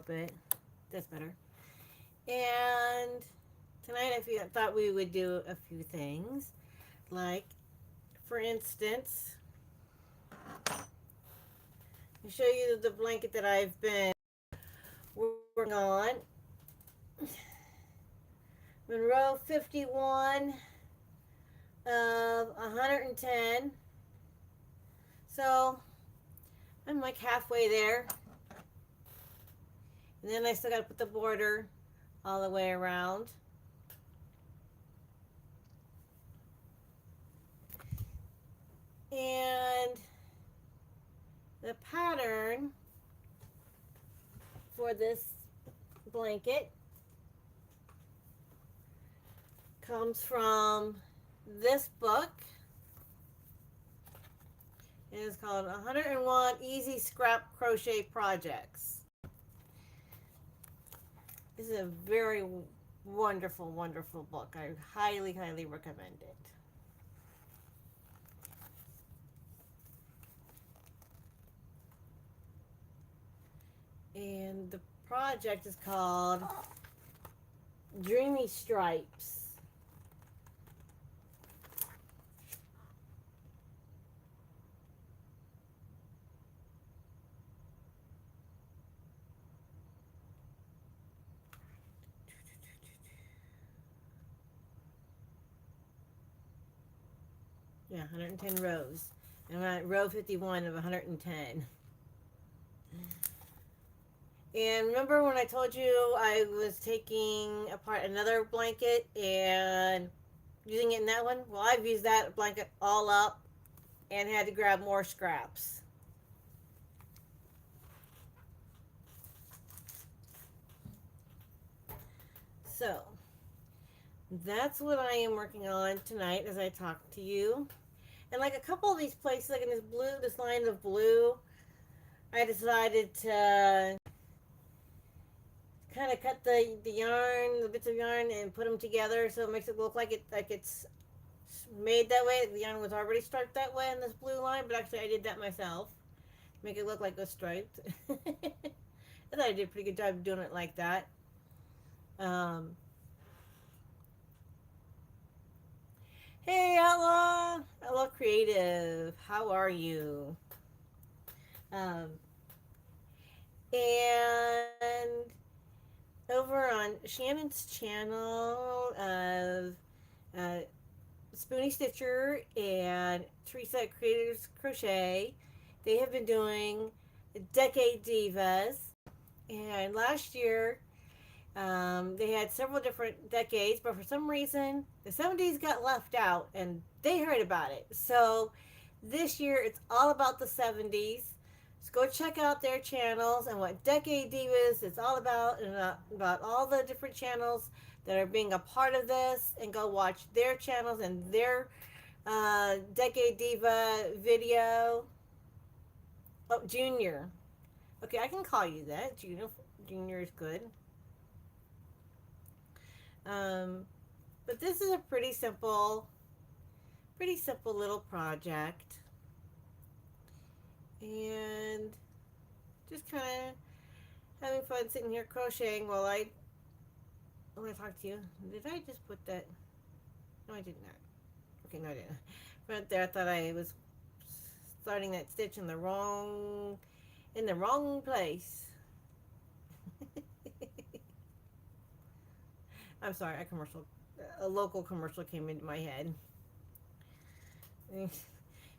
bit. That's better. And tonight I thought we would do a few things. Like, for instance, I'll show you the blanket that I've been working on. Row 51 of 110. So I'm like halfway there. And then I still got to put the border all the way around. And the pattern for this blanket comes from this book. It is called 101 Easy Scrap Crochet Projects. This is a very wonderful, wonderful book. I highly, highly recommend it. And the project is called Dreamy Stripes. Yeah, 110 rows. I'm at row 51 of 110. And remember when I told you I was taking apart another blanket and using it in that one? Well, I've used that blanket all up and had to grab more scraps. So, that's what I am working on tonight as I talk to you. And like a couple of these places, like in this line of blue, I decided to kind of cut the bits of yarn, and put them together so it makes it look like it's made that way. The yarn was already striped that way in this blue line, but actually I did that myself to make it look like it was striped. I thought I did a pretty good job doing it like that. Hey, Outlaw Creative, how are you? Um, and over on Shannon's channel of Spoony Stitcher and Teresa Creators Crochet, they have been doing Decade Divas. And last year, they had several different decades, but for some reason, the 70s got left out and they heard about it. So this year, it's all about the 70s. So go check out their channels and what Decade Divas is all about, and about all the different channels that are being a part of this, and go watch their channels and their Decade Diva video. Oh, Junior. Okay, I can call you that. Junior is good. But this is a pretty simple little project. And just kind of having fun sitting here crocheting while I talk to you. Did I just put that? No, I did not. Okay, no, I didn't. Right there, I thought I was starting that stitch in the wrong place. I'm sorry, a local commercial came into my head.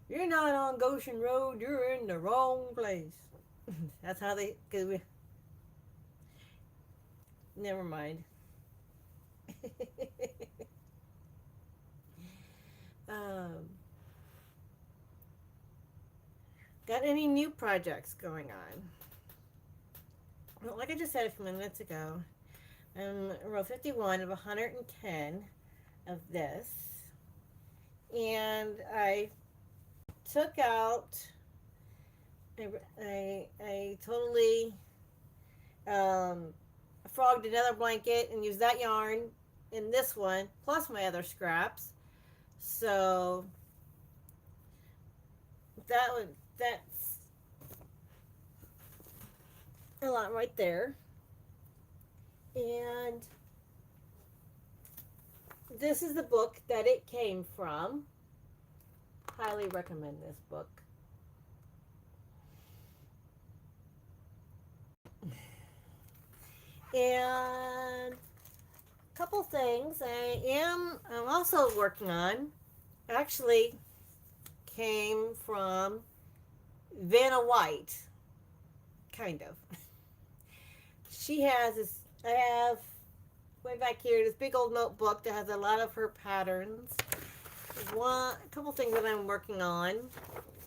You're not on Goshen Road, you're in the wrong place. That's how never mind. Got any new projects going on? Well, like I just said a few minutes ago, row 51 of 110 of this, and I took out, I totally frogged another blanket and used that yarn in this one, plus my other scraps. So that's a lot right there. And this is the book that it came from. Highly recommend this book. And a couple things I'm also working on actually came from Vanna White, kind of. She has this, I have way back here, this big old notebook that has a lot of her patterns. A couple things that I'm working on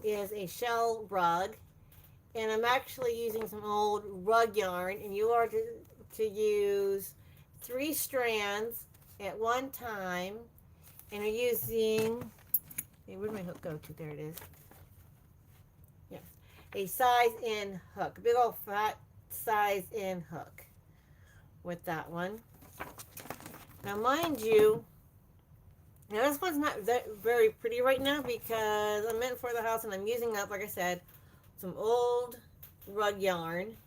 is a shell rug, and I'm actually using some old rug yarn, and you are to use 3 strands at one time, and you're using, hey, where'd my hook go to? There it is. Yes, a size in hook, a big old fat size in hook with that one. Now, mind you, now this one's not very pretty right now because I'm in for the house and I'm using up, like I said, some old rug yarn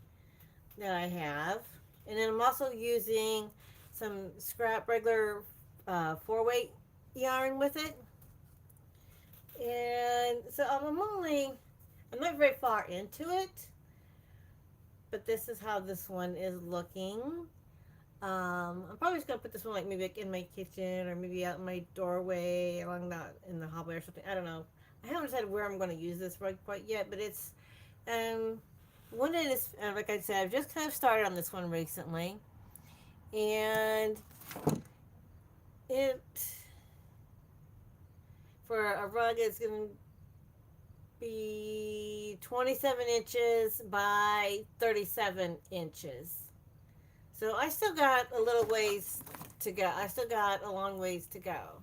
that I have. And then I'm also using some scrap regular 4-weight yarn with it. And so I'm not very far into it, but this is how this one is looking. I'm probably just gonna put this one like maybe like in my kitchen or maybe out in my doorway along that in the hallway or something. I don't know. I haven't decided where I'm gonna use this rug quite yet, but it's one that is like I said, I've just kind of started on this one recently, and it for a rug is gonna be 27 inches by 37 inches. So I still got a little ways to go. I still got a long ways to go.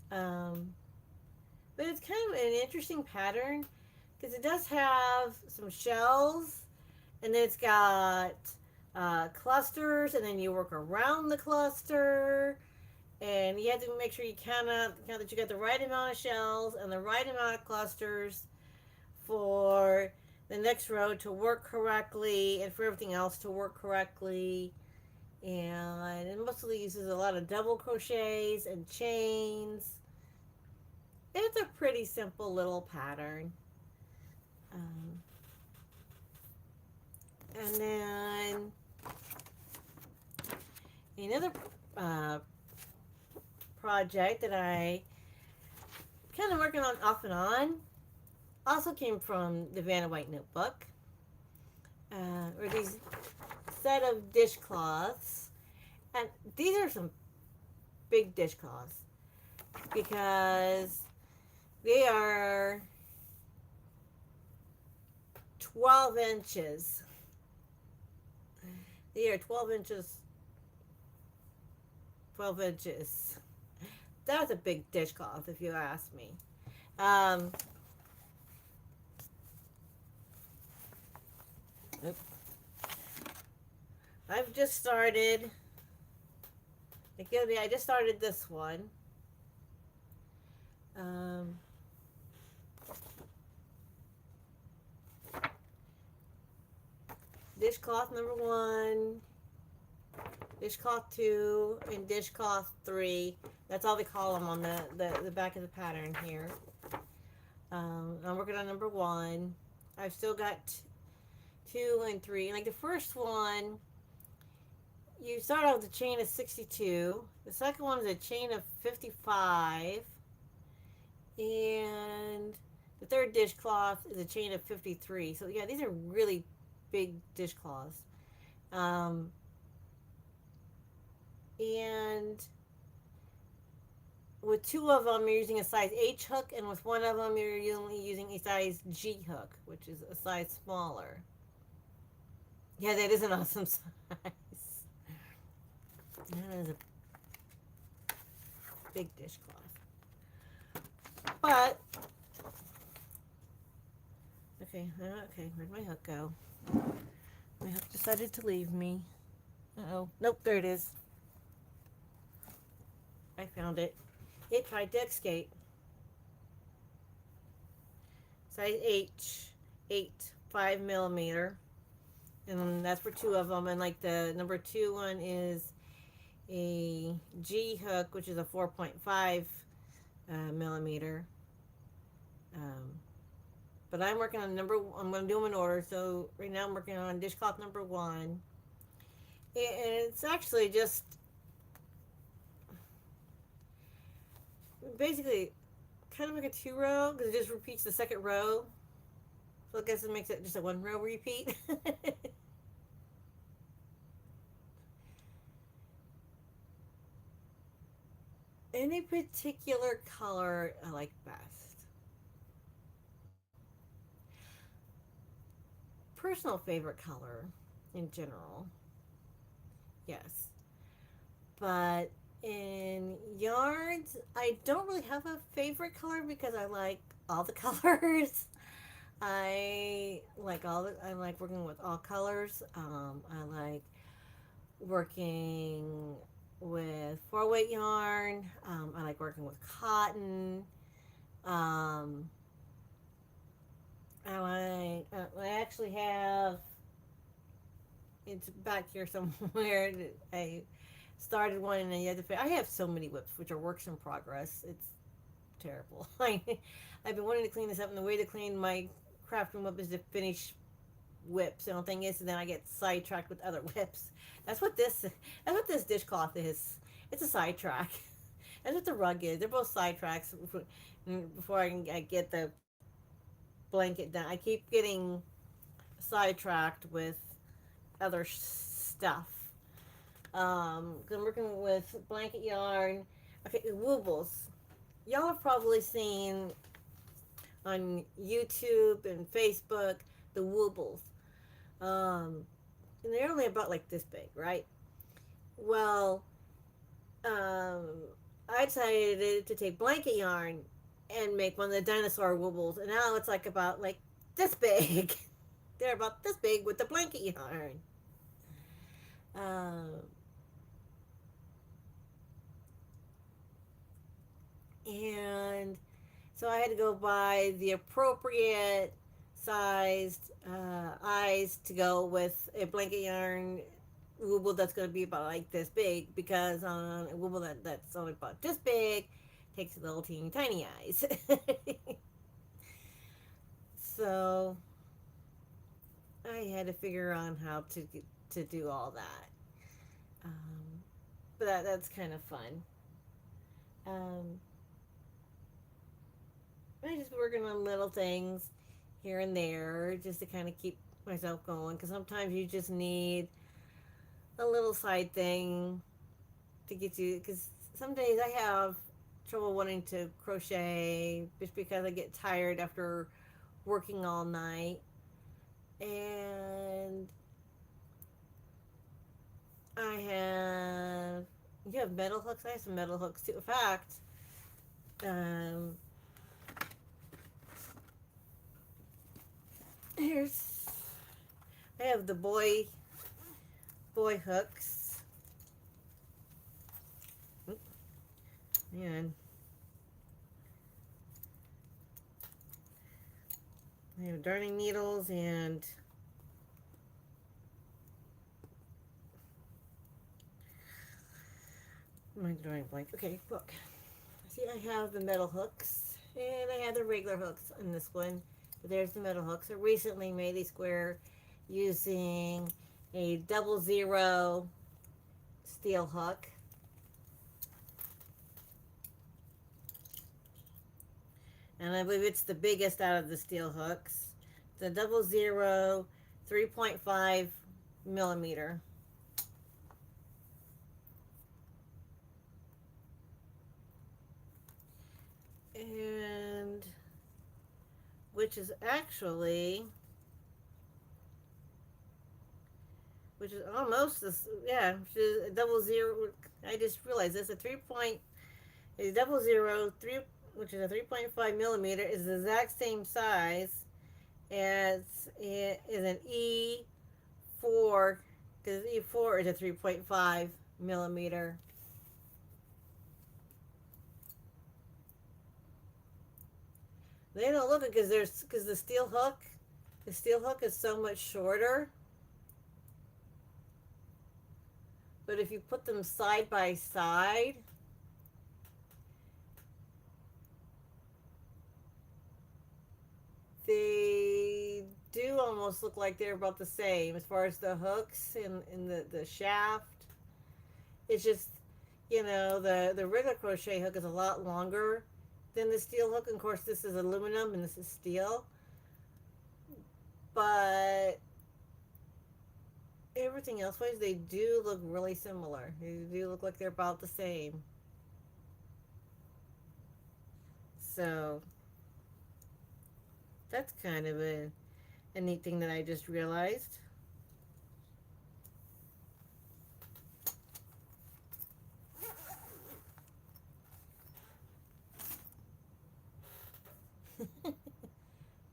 But it's kind of an interesting pattern because it does have some shells, and then it's got clusters, and then you work around the cluster, and you have to make sure you count that you got the right amount of shells and the right amount of clusters for the next row to work correctly and for everything else to work correctly. And it mostly uses a lot of double crochets and chains. It's a pretty simple little pattern. And then another project that I kind of working on off and on also came from the Vanna White notebook, or these set of dishcloths, and these are some big dishcloths because they are 12 inches. They are 12 inches. 12 inches. That's a big dishcloth, if you ask me. I've just started. I just started this one. Dishcloth number 1, dishcloth 2, and dishcloth 3. That's all they call them on the back of the pattern here. I'm working on number 1. I've still got 2 and 3. And like the first one, you start out with a chain of 62. The second one is a chain of 55. And the third dishcloth is a chain of 53. So yeah, these are really big dishcloths. And with 2 of them, you're using a size H hook, and with 1 of them, you're usually using a size G hook, which is a size smaller. Yeah, that is an awesome size. That is a big dishcloth. But, okay, where'd my hook go? My hook decided to leave me. Uh-oh. Nope, there it is. I found it. It tried to escape. Size H, 5 millimeter. and that's for two of them. And like the number two one is a G hook, which is a 4.5 millimeter. Um, but I'm working on number. I'm going to do them in order. So right now I'm working on dishcloth number one, and it's actually just basically kind of like a two row because it just repeats the second row. So I guess it makes it just a one row repeat. Any particular color I like best? Personal favorite color in general, yes. But in yarns, I don't really have a favorite color because I like all the colors. I like working with all colors. I like working with 4-weight yarn. I like working with cotton. Um, I actually have, it's back here somewhere. I started one and the other. I have so many whips, which are works in progress. It's terrible. I've been wanting to clean this up, and the way to clean my craft room up is to finish whips. And the thing is, and then I get sidetracked with other whips. That's what this. That's what this dishcloth is. It's a sidetrack. That's what the rug is. They're both sidetracks. Before I get the blanket done, I keep getting sidetracked with other stuff. Cause I'm working with blanket yarn. Okay, woobles. Y'all have probably seen on YouTube and Facebook the woobles. Um, and they're only about like this big, right? Well, um, I decided to take blanket yarn and make one of the dinosaur woobles, and now it's like about like this big. They're about this big with the blanket yarn. Um, and so I had to go buy the appropriate sized eyes to go with a blanket yarn wooble that's going to be about like this big, because on a wooble that's only about this big takes little teeny tiny eyes. So I had to figure out how to do all that. Um, but that's kind of fun. Um, I just working on little things here and there just to kind of keep myself going, because sometimes you just need a little side thing to get you, because some days I have trouble wanting to crochet just because I get tired after working all night. And I have, you have metal hooks? I have some metal hooks too. In fact, um, here's, I have the boy hooks. And I have darning needles and my drawing blank. Okay, look. See, I have the metal hooks and I have the regular hooks in this one. But there's the metal hooks. I recently made a square using a 00 steel hook. And I believe it's the biggest out of the steel hooks. The 00 3.5 millimeter. And which is actually, which is almost this, yeah, which is a 00. I just realized this, a 00 3, which is a 3.5 millimeter, is the exact same size as it is an E4, because E4 is a 3.5 millimeter. They don't look it because the steel hook is so much shorter. But if you put them side by side, they do almost look like they're about the same as far as the hooks and the shaft. It's just, the regular crochet hook is a lot longer than the steel hook. And of course, this is aluminum and this is steel. But everything else wise, they do look really similar. They do look like they're about the same. So that's kind of a neat thing that I just realized.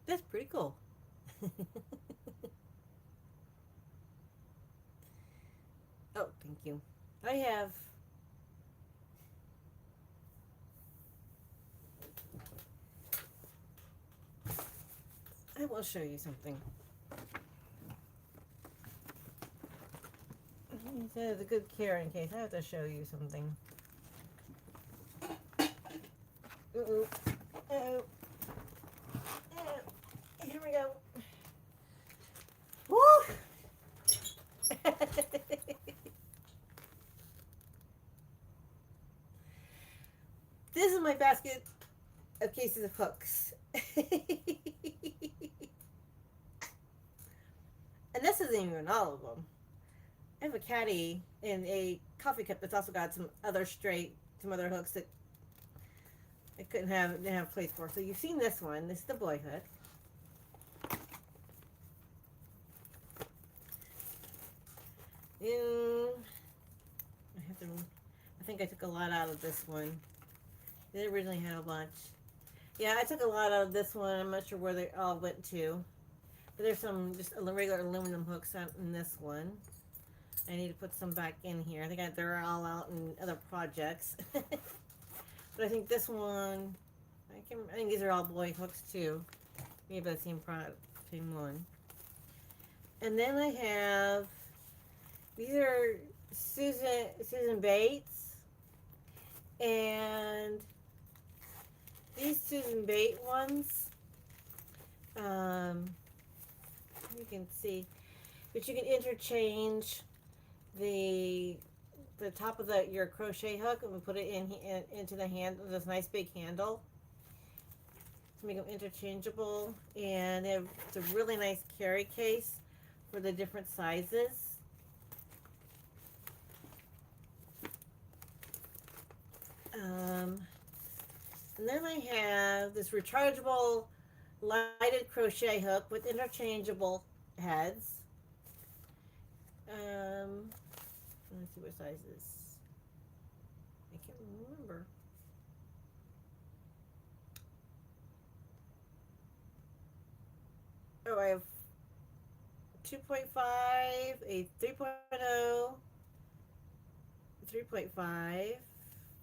That's pretty cool. Oh, thank you. I have. I will show you something. The good care in case I have to show you something. Uh-oh. Uh-oh. Here we go. Woo! This is my basket of cases of hooks. And this isn't even all of them. I have a caddy and a coffee cup that's also got some other hooks that I didn't have place for. So you've seen this one. This is the boy hook. And I think I took a lot out of this one. They originally had a bunch. Yeah, I took a lot out of this one. I'm not sure where they all went to. But there's some just regular aluminum hooks out in this one. I need to put some back in here. I think they're all out in other projects. But I think this one, I think these are all boy hooks too. Maybe the same one. And then I have, these are Susan Bates. And these Susan Bates ones, you can see, but you can interchange the top of your crochet hook and we put it into the handle, this nice big handle to make them interchangeable. And it's a really nice carry case for the different sizes. And then I have this rechargeable lighted crochet hook with interchangeable heads. Let's see what sizes. I can't remember. Oh, I have 2.5, a 3.0, 3.5,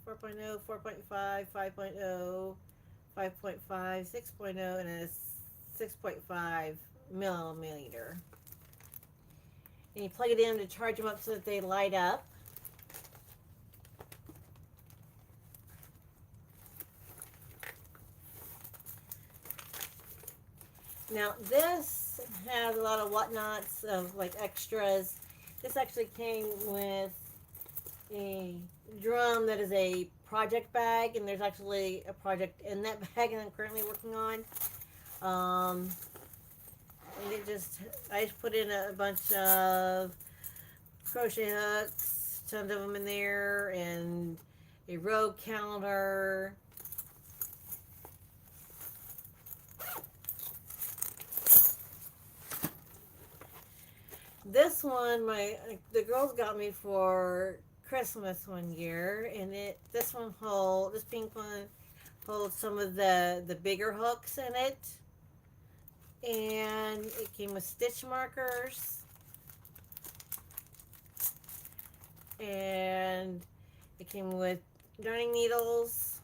4.0, 4.5, 5.0, 5.5, 6.0, and a 6.5 millimeter. And you plug it in to charge them up so that they light up. Now this has a lot of whatnots of like extras. This actually came with a drum that is a project bag, and there's actually a project in that bag that I'm currently working on. And I just put in a bunch of crochet hooks, tons of them in there, and a row counter. This one, the girls got me for Christmas one year, and this pink one holds some of the bigger hooks in it. And it came with stitch markers, and it came with darning needles.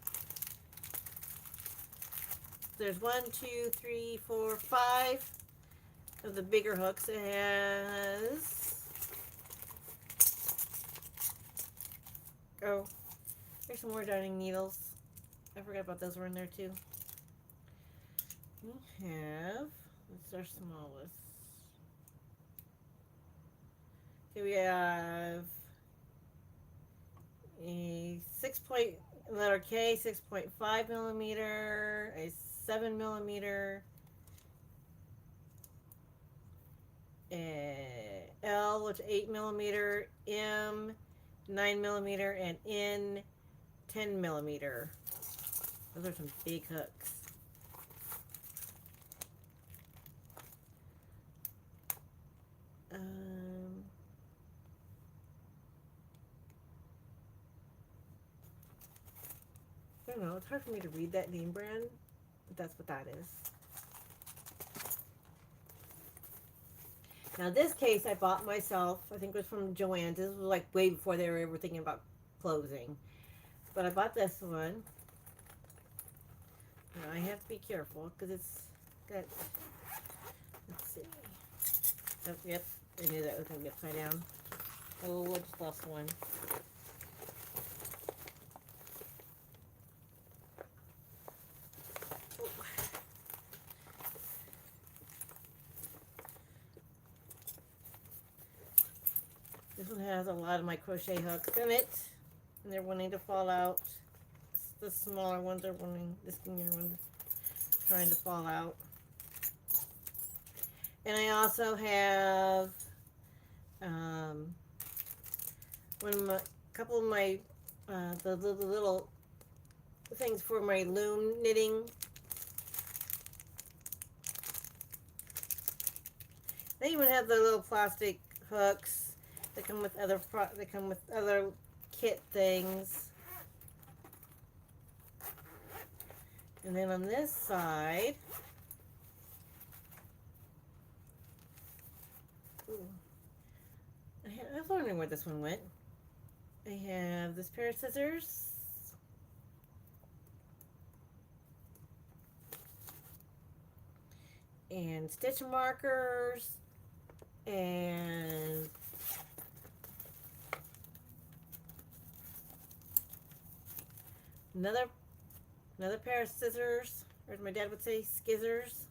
There's 1, 2, 3, 4, 5 of the bigger hooks. It has Oh, there's some more darning needles. I forgot about those were in there too. We have, what's our smallest? Okay, we have a 6 point, letter K, 6.5 millimeter, a 7 millimeter, a L, which is 8 millimeter, M, 9 millimeter, and N, 10 millimeter. Those are some big hooks. I don't know, it's hard for me to read that name brand, but that's what that is. Now this case I bought myself. I think it was from Joann's. This was like way before they were ever thinking about closing. But I bought this one. Now I have to be careful because it's got, let's see. Oh, yep, I knew that was going to be upside down. Oh, I just lost one. This one has a lot of my crochet hooks in it, and they're wanting to fall out. The smaller ones are wanting, the skinnier ones trying to fall out. And I also have couple of my the little things for my loom knitting. They even have the little plastic hooks that come with other kit things. And then on this side, I was wondering where this one went. I have this pair of scissors. And stitch markers. And another pair of scissors, or as my dad would say, skizzers.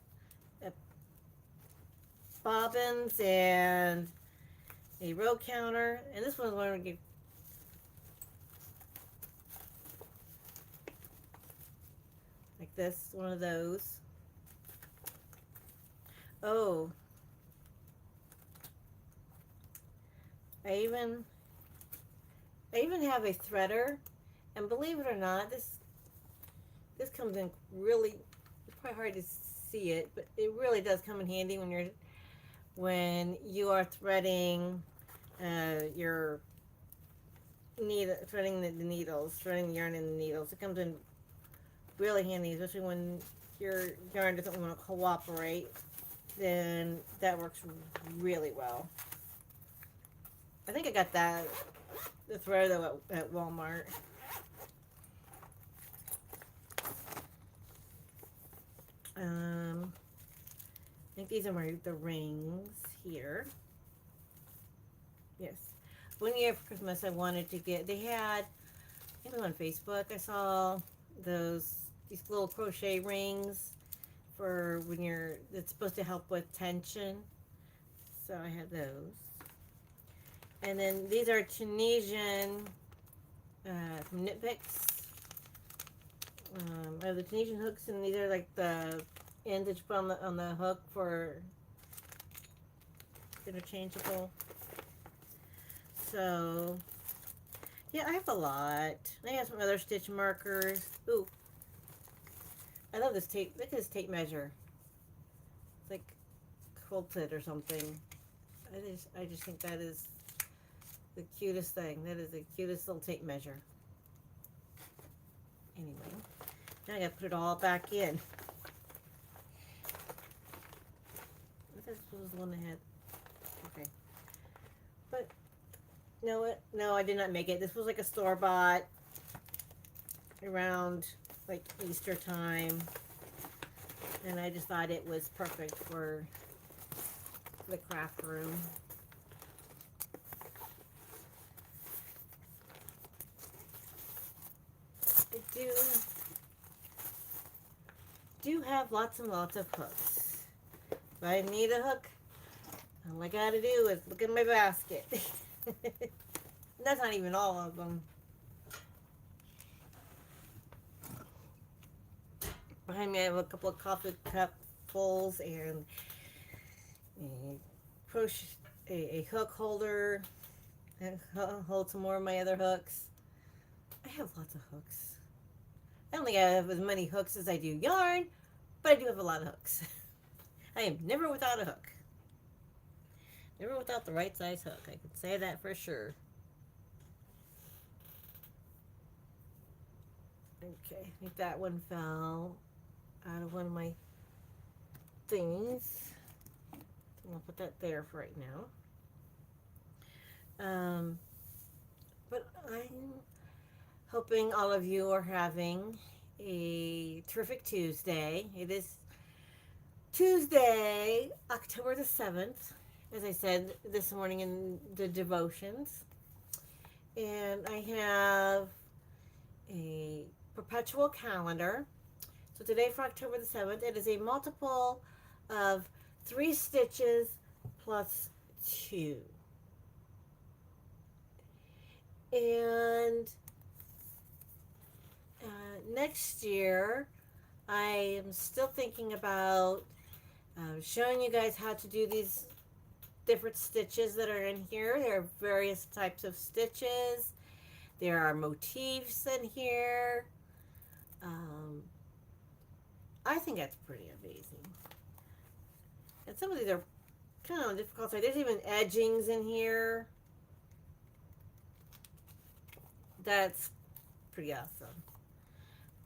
Bobbins and a row counter, and this one's one we get. Like this, one of those. Oh, I even have a threader, and believe it or not, this comes in really. It's probably hard to see it, but it really does come in handy when you are threading your threading the needles, threading the yarn in the needles. It comes in really handy, especially when your yarn doesn't want to cooperate. Then that works really well. I think I got the threader though at Walmart. I think these are the rings here. Yes. One year for Christmas I wanted to get, they had, I think it was on Facebook, I saw these little crochet rings for when it's supposed to help with tension. So I had those. And then these are Tunisian from Knit Picks. I have the Tunisian hooks, and these are like the ends that you put on the hook for interchangeable. So yeah, I have a lot. I have some other stitch markers. Ooh, I love this tape. Look at this tape measure. It's like quilted or something. I just think that is the cutest thing. That is the cutest little tape measure. Anyway, now I gotta put it all back in. I thought this was the one that had. Okay, but no, I did not make it. This was like a store-bought around like Easter time, and I just thought it was perfect for the craft room. do have lots and lots of hooks. If I need a hook, all I gotta do is look in my basket. That's not even all of them. Behind me I have a couple of coffee cup fulls and a crochet, a hook holder, and hold some more of my other hooks. I have lots of hooks. I don't think I have as many hooks as I do yarn, but I do have a lot of hooks. I am never without a hook. Never without the right size hook. I can say that for sure. Okay, I think that one fell out of one of my things. I'll put that there for right now. But I'm hoping all of you are having a terrific Tuesday. It is Tuesday, October the 7th, as I said this morning in the devotions. And I have a perpetual calendar. So today for October the 7th, it is a multiple of 3 stitches plus 2. And next year, I am still thinking about showing you guys how to do these different stitches that are in here. There are various types of stitches. There are motifs in here. I think that's pretty amazing. And some of these are kind of difficult. There's even edgings in here. That's pretty awesome.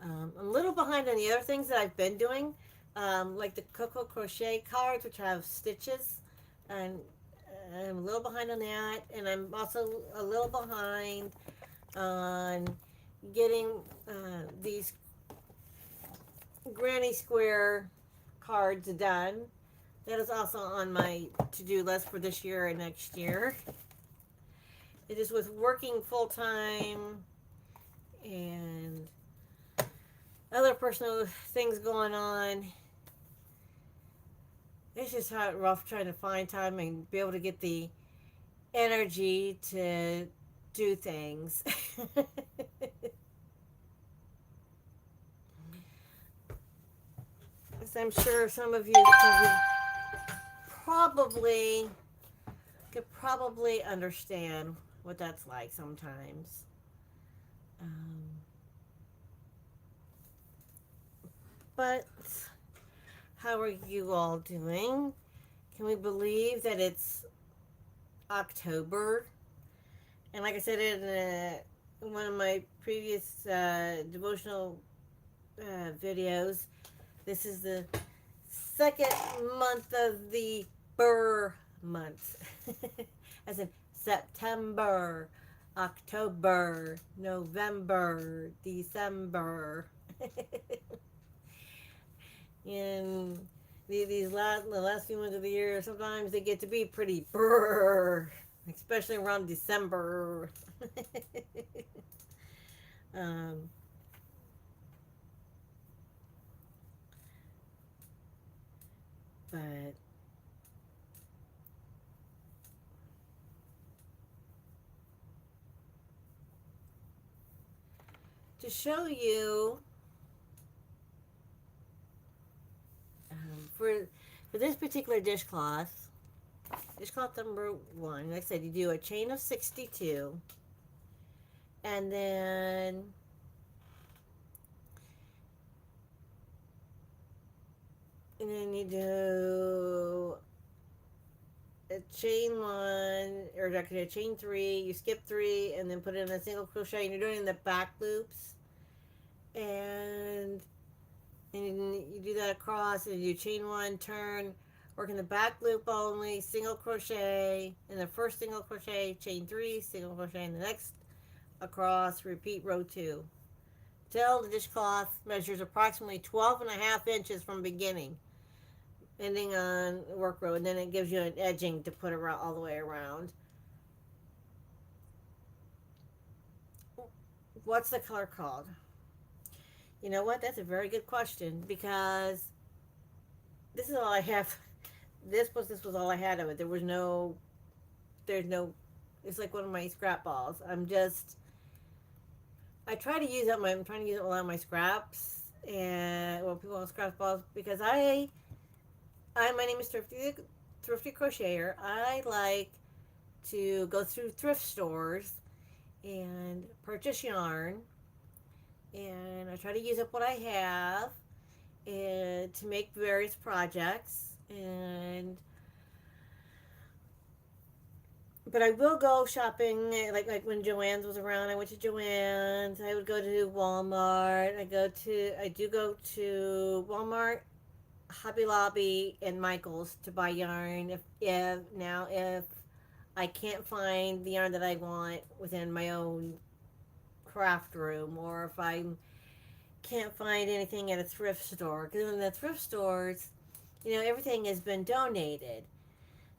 I'm a little behind on the other things that I've been doing, like the Coco Crochet cards, which have stitches, and I'm a little behind on that, and I'm also a little behind on getting these Granny Square cards done. That is also on my to-do list for this year and next year. It is with working full-time and other personal things going on. It's just rough trying to find time and be able to get the energy to do things. As I'm sure some of you could probably understand what that's like sometimes. But how are you all doing? Can we believe that it's October? And like I said in one of my previous devotional videos, this is the second month of the Burr month. As in September, October, November, December. And the last few months of the year, sometimes they get to be pretty brr, especially around December. But to show you for this particular dishcloth number 1, like I said, you do a chain of 62, and then you do a chain 1, or actually a chain 3, you skip 3 and then put in a single crochet, and you're doing the back loops, and you do that across, and you chain 1, turn, work in the back loop only, single crochet in the first single crochet, chain 3, single crochet in the next, across, repeat row 2 till the dishcloth measures approximately 12.5 inches from beginning, ending on work row, and then it gives you an edging to put it all the way around. What's the color called? You know what? That's a very good question because this is all I have. This was all I had of it. There's no. It's like one of my scrap balls. I try to use up my. I'm trying to use up a lot of my scraps and well, people want scrap balls because my name is Thrifty Crocheter. I like to go through thrift stores and purchase yarn, and I try to use up what I have and to make various projects. And but I will go shopping like when Joann's was around. I went to Joann's. I would go to Walmart. I do go to Walmart, Hobby Lobby, and Michael's to buy yarn. If I can't find the yarn that I want within my own craft room, or if I can't find anything at a thrift store, because in the thrift stores, everything has been donated.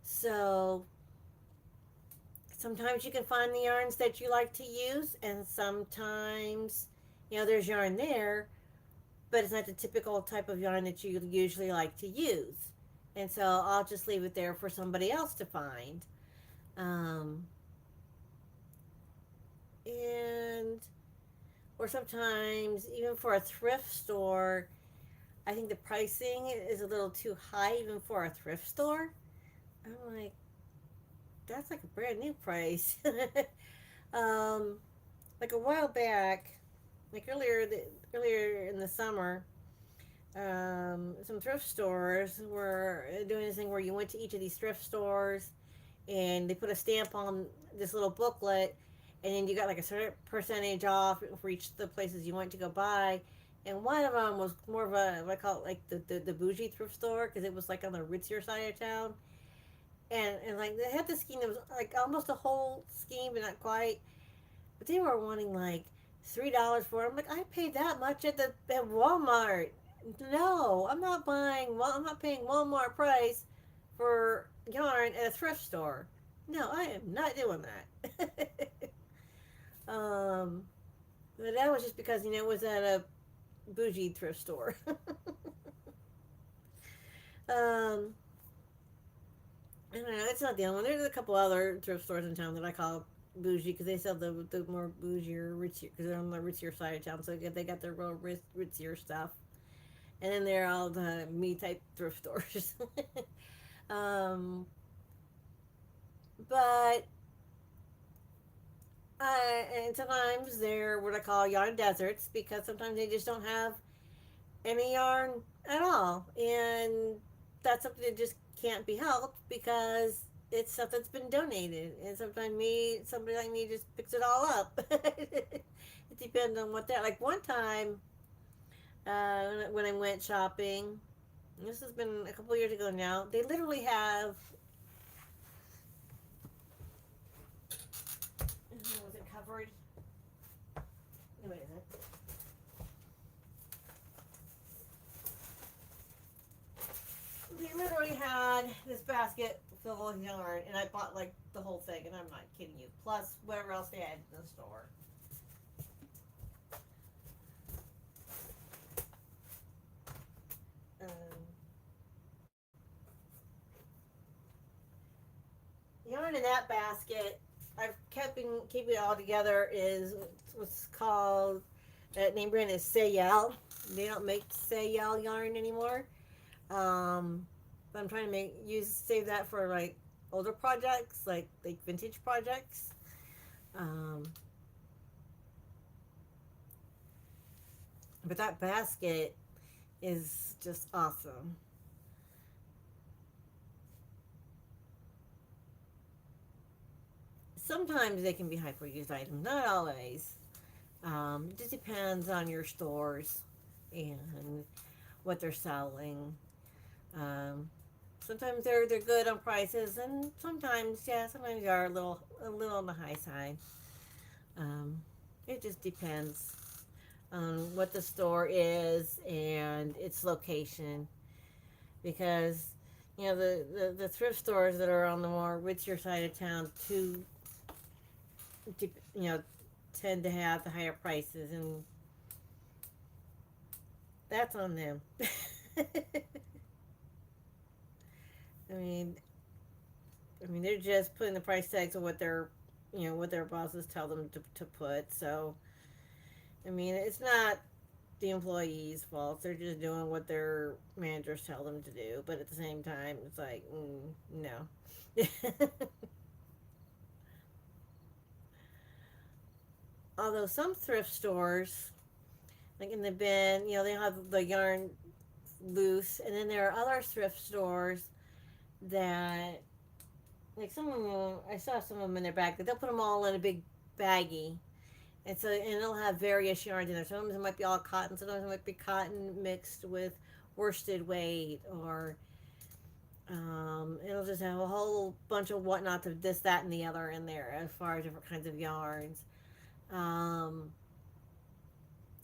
So sometimes you can find the yarns that you like to use, and sometimes, there's yarn there, but it's not the typical type of yarn that you usually like to use. And so I'll just leave it there for somebody else to find. Um, and, or sometimes, even for a thrift store, I think the pricing is a little too high even for a thrift store. I'm like, that's like a brand new price. um, like a while back, like earlier in the summer, some thrift stores were doing this thing where you went to each of these thrift stores and they put a stamp on this little booklet, and then you got like a certain percentage off for each of the places you went to go buy. And one of them was more of a what I call it, like the bougie thrift store, because it was like on the ritzier side of town. And like they had this scheme that was like almost a whole scheme, but not quite. But they were wanting like $3 for it. I'm like, I paid that much at Walmart. No, I'm not buying. Well, I'm not paying Walmart price for yarn at a thrift store. No, I am not doing that. um, but that was just because it was at a bougie thrift store. um, I don't know. It's not the only one. There's a couple other thrift stores in town that I call bougie because they sell the more bougier, ritzier, because they're on the ritzier side of town. So they got their real ritzier stuff. And then there are all the me type thrift stores. um, but and sometimes they're what I call yarn deserts because sometimes they just don't have any yarn at all, and that's something that just can't be helped because it's stuff that's been donated, and sometimes somebody like me just picks it all up. It depends on what that. Like one time, when I went shopping, this has been a couple years ago now. They literally have. Was it covered? No, it isn't. They literally had this basket filled with yarn, and I bought like the whole thing, and I'm not kidding you. Plus whatever else they had in the store. Um, yarn in that basket, I've keeping it all together is what's called that name brand is Sayel. They don't make Sayel yarn anymore. Um, but I'm trying to save that for like older projects, like vintage projects. Um, but that basket is just awesome. Sometimes they can be hyper used items, not always. It just depends on your stores and what they're selling. Um, sometimes they're good on prices, and sometimes they are a little on the high side. Um, it just depends on what the store is and its location, because the thrift stores that are on the more richer side of town too, you know, tend to have the higher prices, and That's on them. I mean, they're just putting the price tags on what their, what their bosses tell them to put. So, it's not the employees' fault. They're just doing what their managers tell them to do. But at the same time, it's like, no. Although some thrift stores, like in the bin, they have the yarn loose, and then there are other thrift stores that, like some of them, I saw some of them in their bag. They'll put them all in a big baggie, and it'll have various yarns in there. Sometimes it might be all cotton. Sometimes it might be cotton mixed with worsted weight, or it'll just have a whole bunch of whatnot of this, that, and the other in there as far as different kinds of yarns. Um,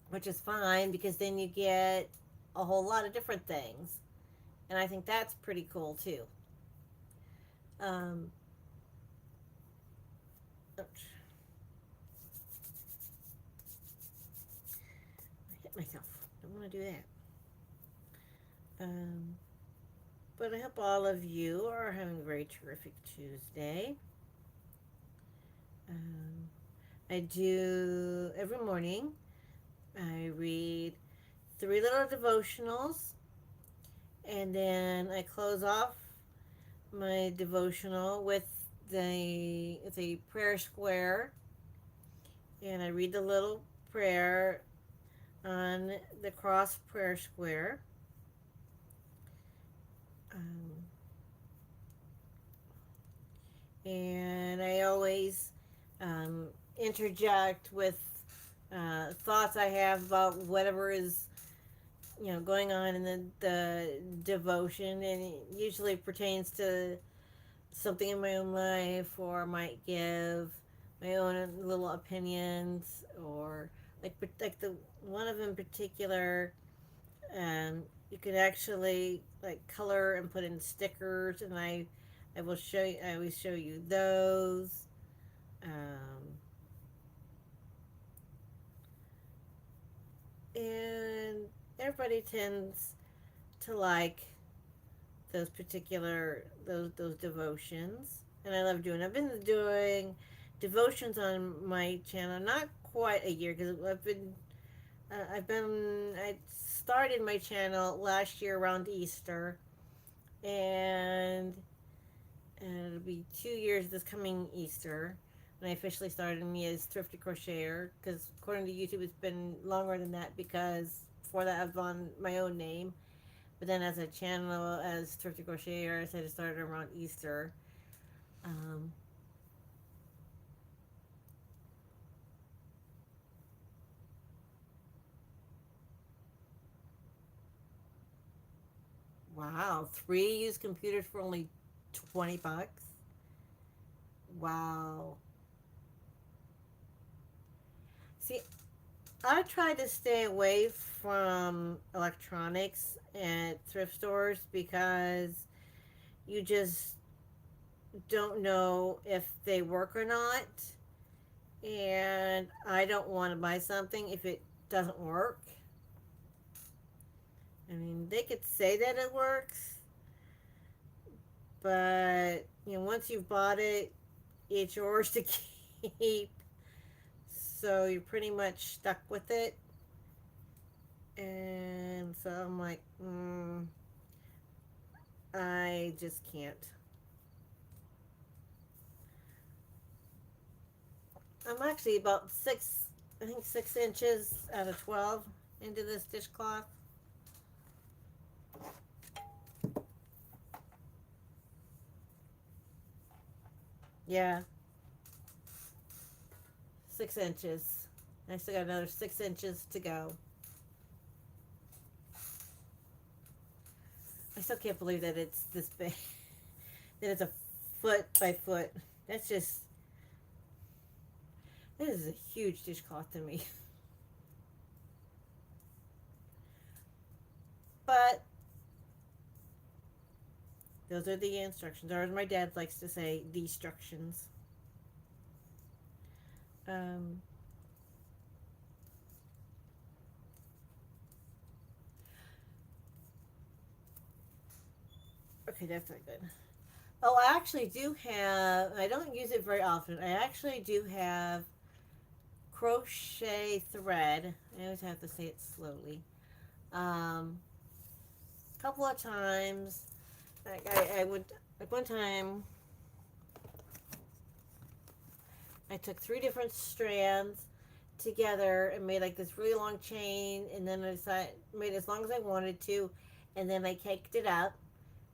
which is fine because then you get a whole lot of different things, and I think that's pretty cool too. Um, oops, I hit myself. Don't want to do that. Um, but I hope all of you are having a very terrific Tuesday. Um, I do every morning. I read three little devotionals, and then I close off my devotional with it's a prayer square, and I read the little prayer on the cross prayer square. Um, and I always um, interject with thoughts I have about whatever is going on in the devotion, and it usually pertains to something in my own life, or might give my own little opinions, or like the one of in particular. You could actually like color and put in stickers, and I will show you. I always show you those. Um, and everybody tends to like those devotions, and I love doing. I've been doing devotions on my channel not quite a year because I started my channel last year around Easter, and it'll be 2 years this coming Easter when I officially started me as Thrifty Crocheter, because according to YouTube it's been longer than that, because before that I was on my own name, but then as a channel as Thrifty Crocheter I said it started around Easter. um, wow, 3 used computers for only $20. Wow. See, I try to stay away from electronics at thrift stores because you just don't know if they work or not. And I don't want to buy something if it doesn't work. They could say that it works, but once you've bought it, it's yours to keep. So you're pretty much stuck with it. And so I'm like, I just can't. I'm actually about I think 6 inches out of 12 into this dishcloth. Yeah, 6 inches. I still got another 6 inches to go. I still can't believe that it's this big. That it's a foot by foot. That's just, this is a huge dishcloth to me. But those are the instructions, or as my dad likes to say, the instructions. Um, Okay, that's not good. Oh, I actually do have, I don't use it very often. I actually do have crochet thread. I always have to say it slowly. A couple of times, like I would, like one time, I took three different strands together and made like this really long chain, and then I decided, made it as long as I wanted to, and then I caked it up,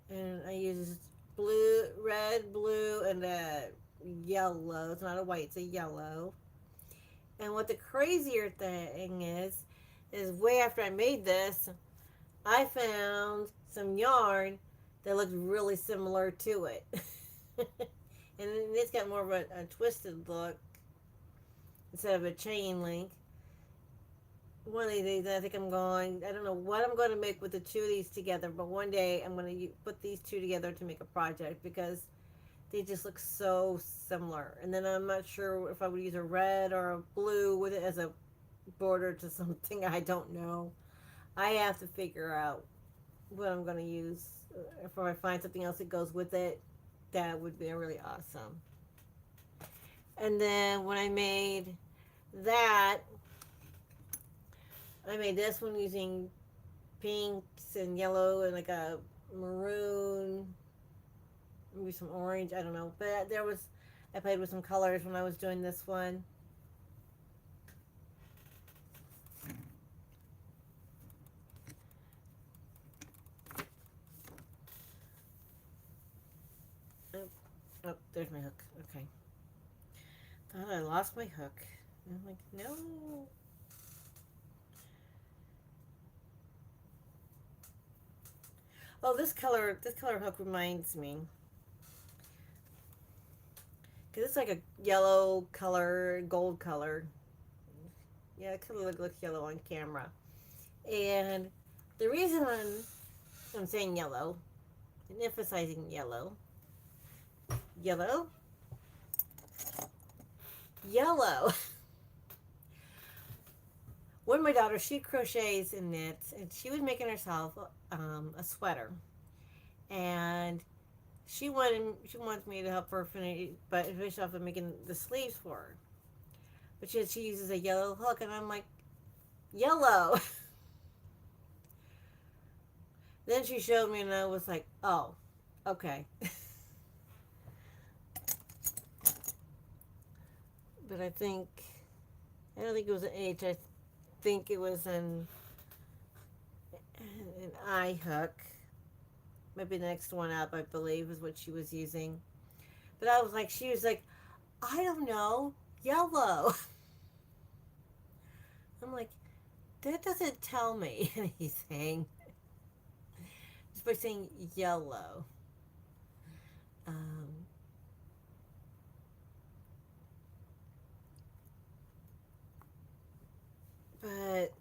and I used blue, red, blue, and a yellow. It's not a white, it's a yellow. And what the crazier thing is way after I made this, I found some yarn that looked really similar to it. And it's got more of a twisted look instead of a chain link. One of these days, I think I'm going, I don't know what I'm going to make with the two of these together, but one day I'm going to put these two together to make a project because they just look so similar. And then I'm not sure if I would use a red or a blue with it as a border to something. I don't know. I have to figure out what I'm going to use. If I find something else that goes with it, that would be really awesome. And then when I made that, I made this one using pinks and yellow and like a maroon, maybe some orange, I don't know. But there was, I played with some colors when I was doing this one. Oh, oh, there's my hook. Okay. Thought I lost my hook. And I'm like, no. Oh, this color hook reminds me. Because it's like a yellow color, gold color. Yeah, it kind of looks yellow on camera. And the reason I'm saying yellow and emphasizing yellow, yellow, yellow. When my daughter, she crochets and knits, and she was making herself a sweater, and she wants me to help her finish off of making the sleeves for her. But she uses a yellow hook, and I'm like, yellow. Then she showed me, and I was like, oh, okay. But I don't think it was an H. I think it was an I hook. Maybe the next one up, I believe, is what she was using. But I was like, she was like, I don't know, yellow. I'm like, that doesn't tell me anything. Just by saying yellow. Um, but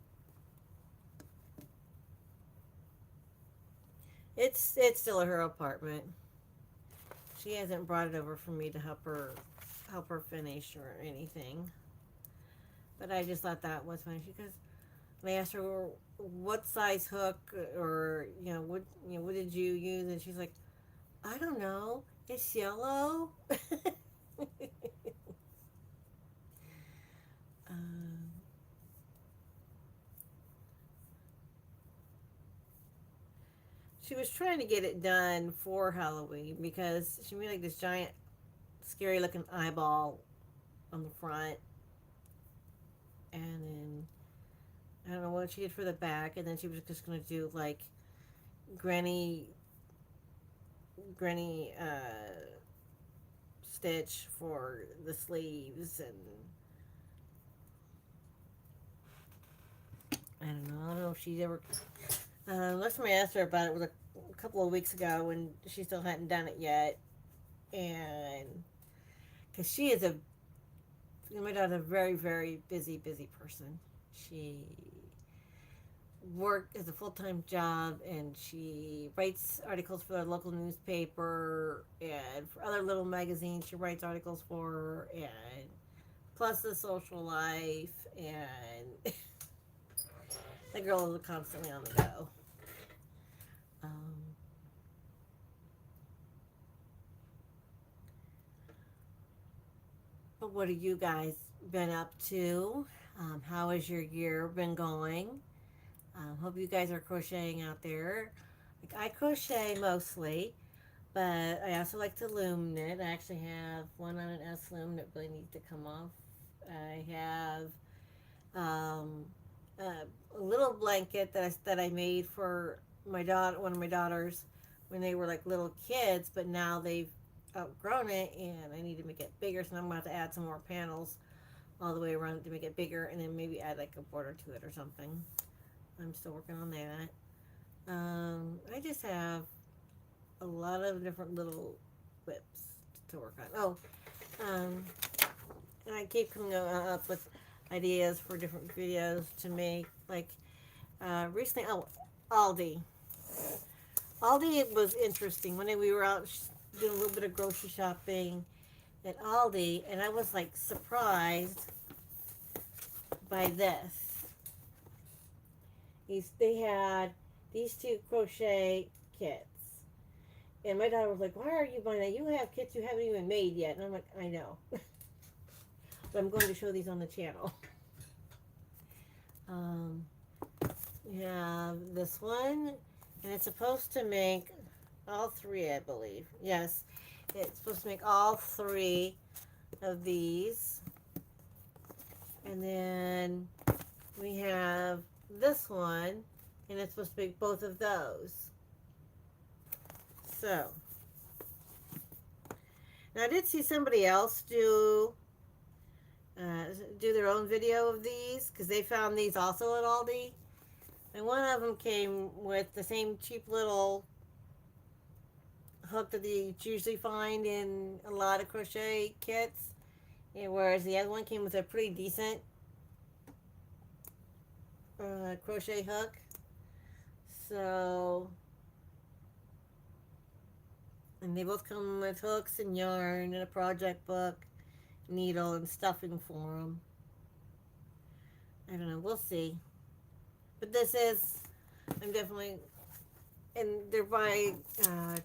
it's still her apartment. She hasn't brought it over for me to help her finish or anything. But I just thought that was funny because I asked her, well, what size hook or what did you use, and she's like, I don't know, it's yellow. um, she was trying to get it done for Halloween because she made like this giant scary looking eyeball on the front, and then I don't know what she did for the back, and then she was just gonna do like granny granny stitch for the sleeves, and I don't know if she's ever. Last time I asked her about it was a couple of weeks ago, and she still hadn't done it yet, and because she is my daughter's a very very busy person. She work as a full-time job, and she writes articles for the local newspaper and for other little magazines she writes articles for, and plus the social life, and the girl is constantly on the go. um, But what have you guys been up to? How has your year been going? Hope you guys are crocheting out there. Like I crochet mostly, but I also like to loom knit. I actually have one on an S loom that really needs to come off. I have um, a little blanket that I made for my daughter, one of my daughters, when they were like little kids, but now they've outgrown it, and I need to make it bigger. So I'm going to have to add some more panels all the way around to make it bigger, and then maybe add like a border to it or something. I'm still working on that. I just have a lot of different little whips to work on. Oh, um, and I keep coming up with ideas for different videos to make. Like recently, Aldi. Aldi was interesting. One day we were out doing a little bit of grocery shopping at Aldi, and I was like surprised by this. They had these two crochet kits. And my daughter was like, "Why are you buying that? You have kits you haven't even made yet." And I'm like, "I know." But I'm going to show these on the channel. Um, we have this one, and it's supposed to make all three, I believe. Yes, it's supposed to make all three of these. And then we have this one, and it's supposed to make both of those. So, now I did see somebody else do their own video of these, because they found these also at Aldi, and one of them came with the same cheap little hook that you usually find in a lot of crochet kits, and whereas the other one came with a pretty decent crochet hook. So, and they both come with hooks and yarn and a project book, needle and stuffing for them. I don't know, we'll see. But I'm definitely, and they're by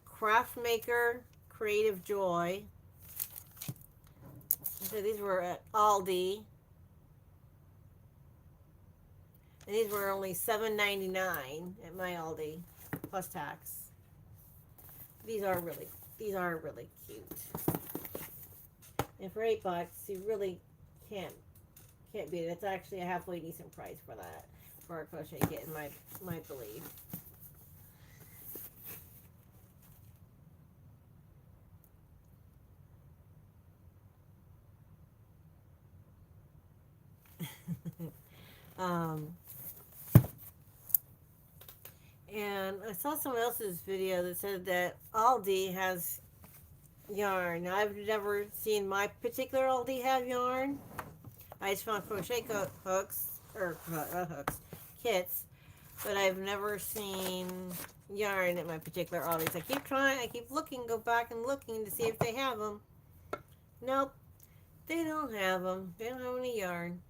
Craft Maker Creative Joy. So these were at Aldi. And these were only $7.99 at my Aldi, plus tax. These are really cute. And for $8, you really can't beat it. It's actually a halfway decent price for that, for a crochet kit, in my belief. And I saw someone else's video that said that Aldi has yarn. Now, I've never seen my particular Aldi have yarn. I just found crochet kits, but I've never seen yarn at my particular Aldi's. I keep looking, go back and looking to see if they have them. Nope, they don't have them. They don't have any yarn.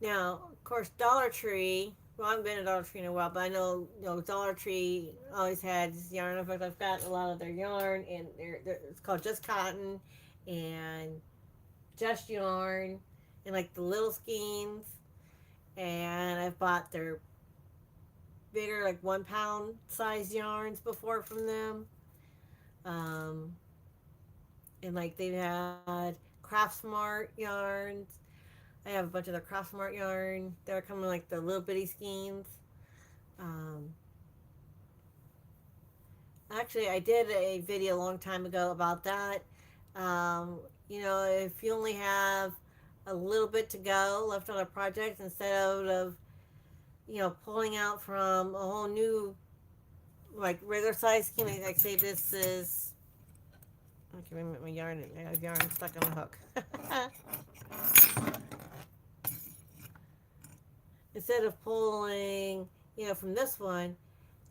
Now, of course, Dollar Tree. Well, I haven't been to Dollar Tree in a while, but I know, Dollar Tree always had yarn. In fact, I've got a lot of their yarn, and it's called Just Cotton and Just Yarn, and like the little skeins. And I've bought their bigger, like 1 pound size yarns before from them. And like they've had Craft Smart yarns. I have a bunch of their Craft Smart yarn. They're coming like the little bitty skeins. Actually, I did a video a long time ago about that. If you only have a little bit to go left on a project, instead of pulling out from a whole new, like, regular size skein, like say this is, I can't remember my yarn. I have yarn stuck on the hook. Instead of pulling, from this one,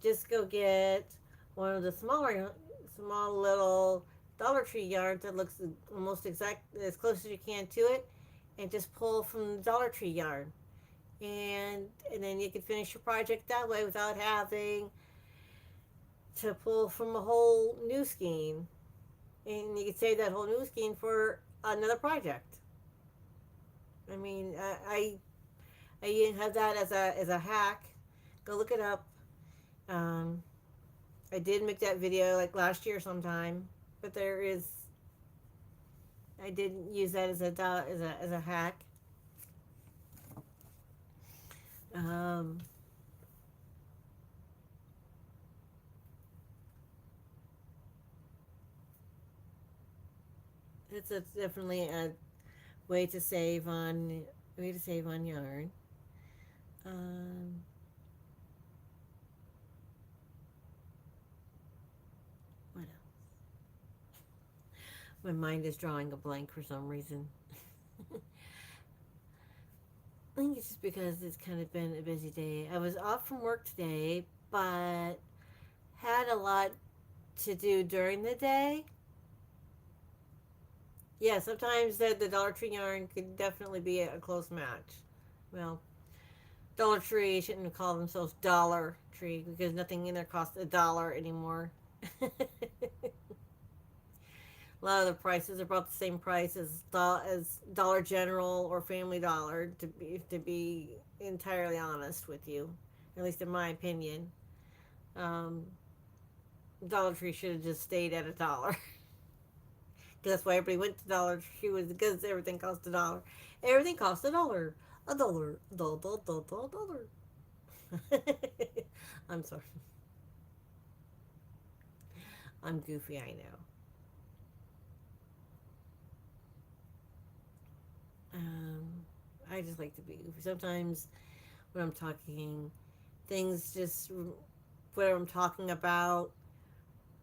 just go get one of the small little Dollar Tree yarns that looks almost exact, as close as you can to it, and just pull from the Dollar Tree yarn. And then you can finish your project that way without having to pull from a whole new skein. And you can save that whole new skein for another project. I mean, I have that as a hack. Go look it up. Um, I did make that video like last year sometime, but there is I did use that as a hack. Um, it's definitely a way to save on yarn. Um, what else? My mind is drawing a blank for some reason. I think it's just because it's kind of been a busy day. I was off from work today, but had a lot to do during the day. Yeah, sometimes the Dollar Tree yarn could definitely be a close match. Well, Dollar Tree shouldn't call themselves Dollar Tree because nothing in there costs $1 anymore. A lot of the prices are about the same price as Dollar General or Family Dollar. To be entirely honest with you, at least in my opinion, um, Dollar Tree should have just stayed at $1. That's why everybody went to Dollar Tree was because everything cost $1. Everything cost $1. A dollar. I'm sorry. I'm goofy, I know. Um, I just like to be goofy. Sometimes when I'm talking, things just what I'm talking about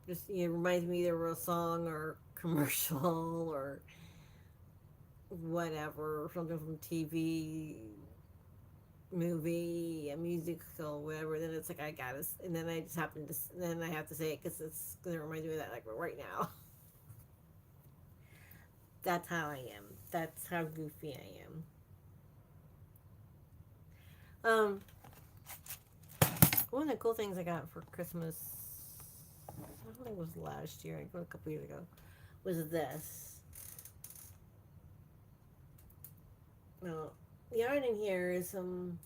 just reminds me either of a song or commercial or whatever, something from TV, movie, a musical, whatever. Then it's like I got to, and then I just happen to, then I have to say it because it's gonna remind me of that like right now. That's how I am. That's how goofy I am. One of the cool things I got for Christmas, I don't think it was last year, I got a couple years ago, was this. Now, the yarn in here is some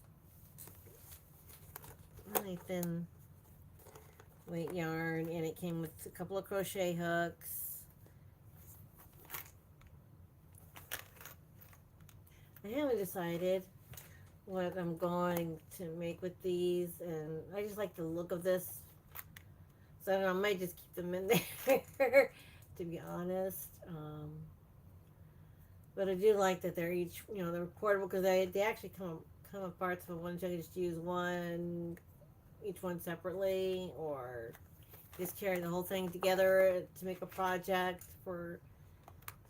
really thin weight yarn, and it came with a couple of crochet hooks. I haven't decided what I'm going to make with these, and I just like the look of this. So I don't know, I might just keep them in there, to be honest. But I do like that they're each, they're portable because they actually come apart. So one, you can just use one, each one separately, or just carry the whole thing together to make a project for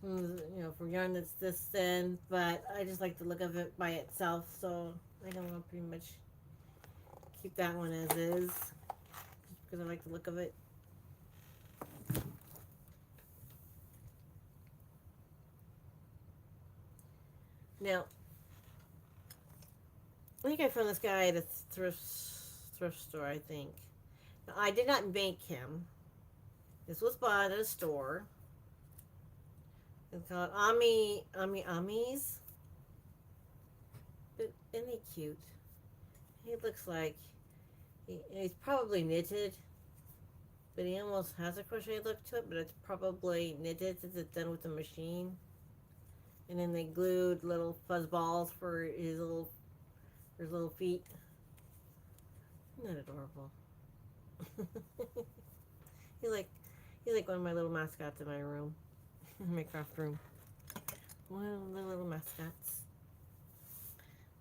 for yarn that's this thin. But I just like the look of it by itself, so I don't want to pretty much keep that one as is, just because I like the look of it. Now, I think I found this guy at a thrift store. I think. Now, I did not make him. This was bought at a store. It's called Amis. Isn't he cute? He looks like he's probably knitted, but he almost has a crochet look to it. But it's probably knitted since it's done with the machine. And then they glued little fuzz balls for his little feet. Isn't that adorable? he's like he's like one of my little mascots in my room, in my craft room. One of the little mascots.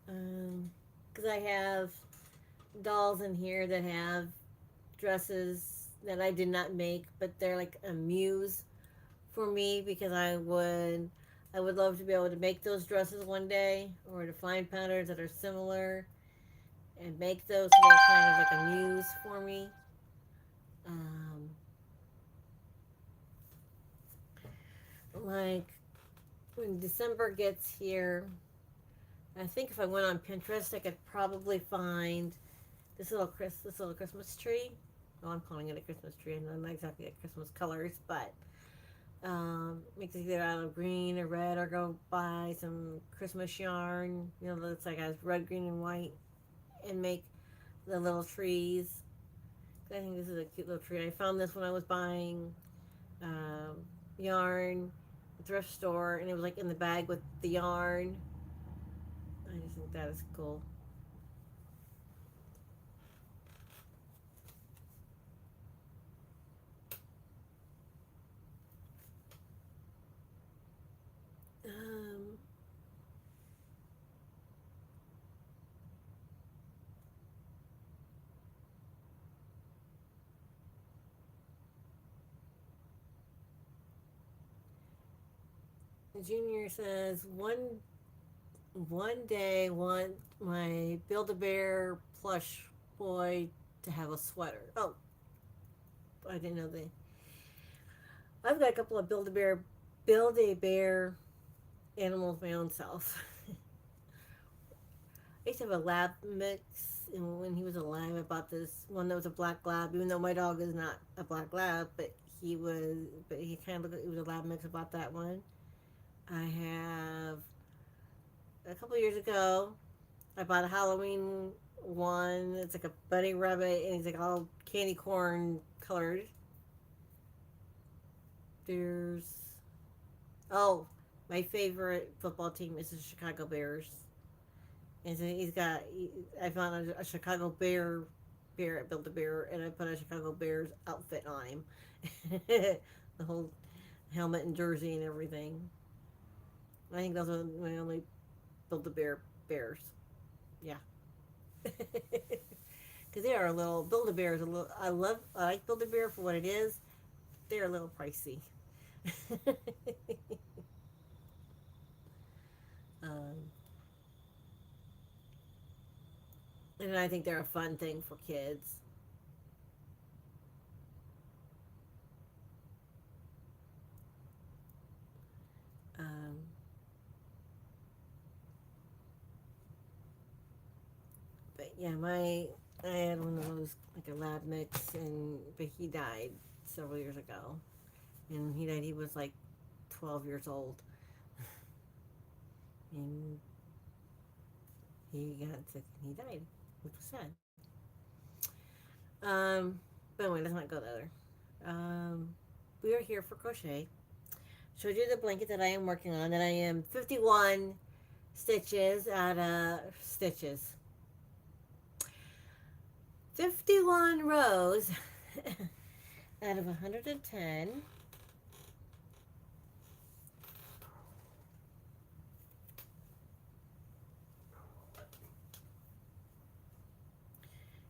Because I have dolls in here that have dresses that I did not make, but they're like a muse for me because I would love to be able to make those dresses one day, or to find patterns that are similar and make those, so they're kind of like a muse for me. Um, like when December gets here, I think if I went on Pinterest, I could probably find this little Christmas tree. Well, I'm calling it a Christmas tree, and not exactly a Christmas colors, but Mix it either out of green or red, or go buy some Christmas yarn, you know, that's like has red, green, and white, and make the little trees. I think this is a cute little tree. I found this when I was buying um, yarn at the thrift store, and it was like in the bag with the yarn. I just think that is cool. Um, Junior says one day want my Build a Bear plush boy to have a sweater. Oh, I didn't know they. I've got a couple of Build a Bear animals of my own self. I used to have a lab mix, and when he was alive, I bought this one that was a black lab. Even though my dog is not a black lab, but he kind of looked. It was a lab mix. I bought that one. I have a couple of years ago. I bought a Halloween one. It's like a bunny rabbit, and he's like all candy corn colored. There's oh, my favorite football team is the Chicago Bears. And so I found a Chicago bear at Build a Bear, and I put a Chicago Bears outfit on him. The whole helmet and jersey and everything. I think those are my only Build a Bears. Yeah. Because they are a little, Build a Bear is a little, I like Build a Bear for what it is. They're a little pricey. um, and I think they're a fun thing for kids. Um, but yeah, I had one of those like a lab mix, and but he died several years ago, and he died. He was like 12 years old, and he got sick and he died, which was sad. Um, but anyway, let's not go there. Um, we are here for crochet. Showed you the blanket that I am working on. That I am 51 stitches out of stitches. 51 rows out of 110.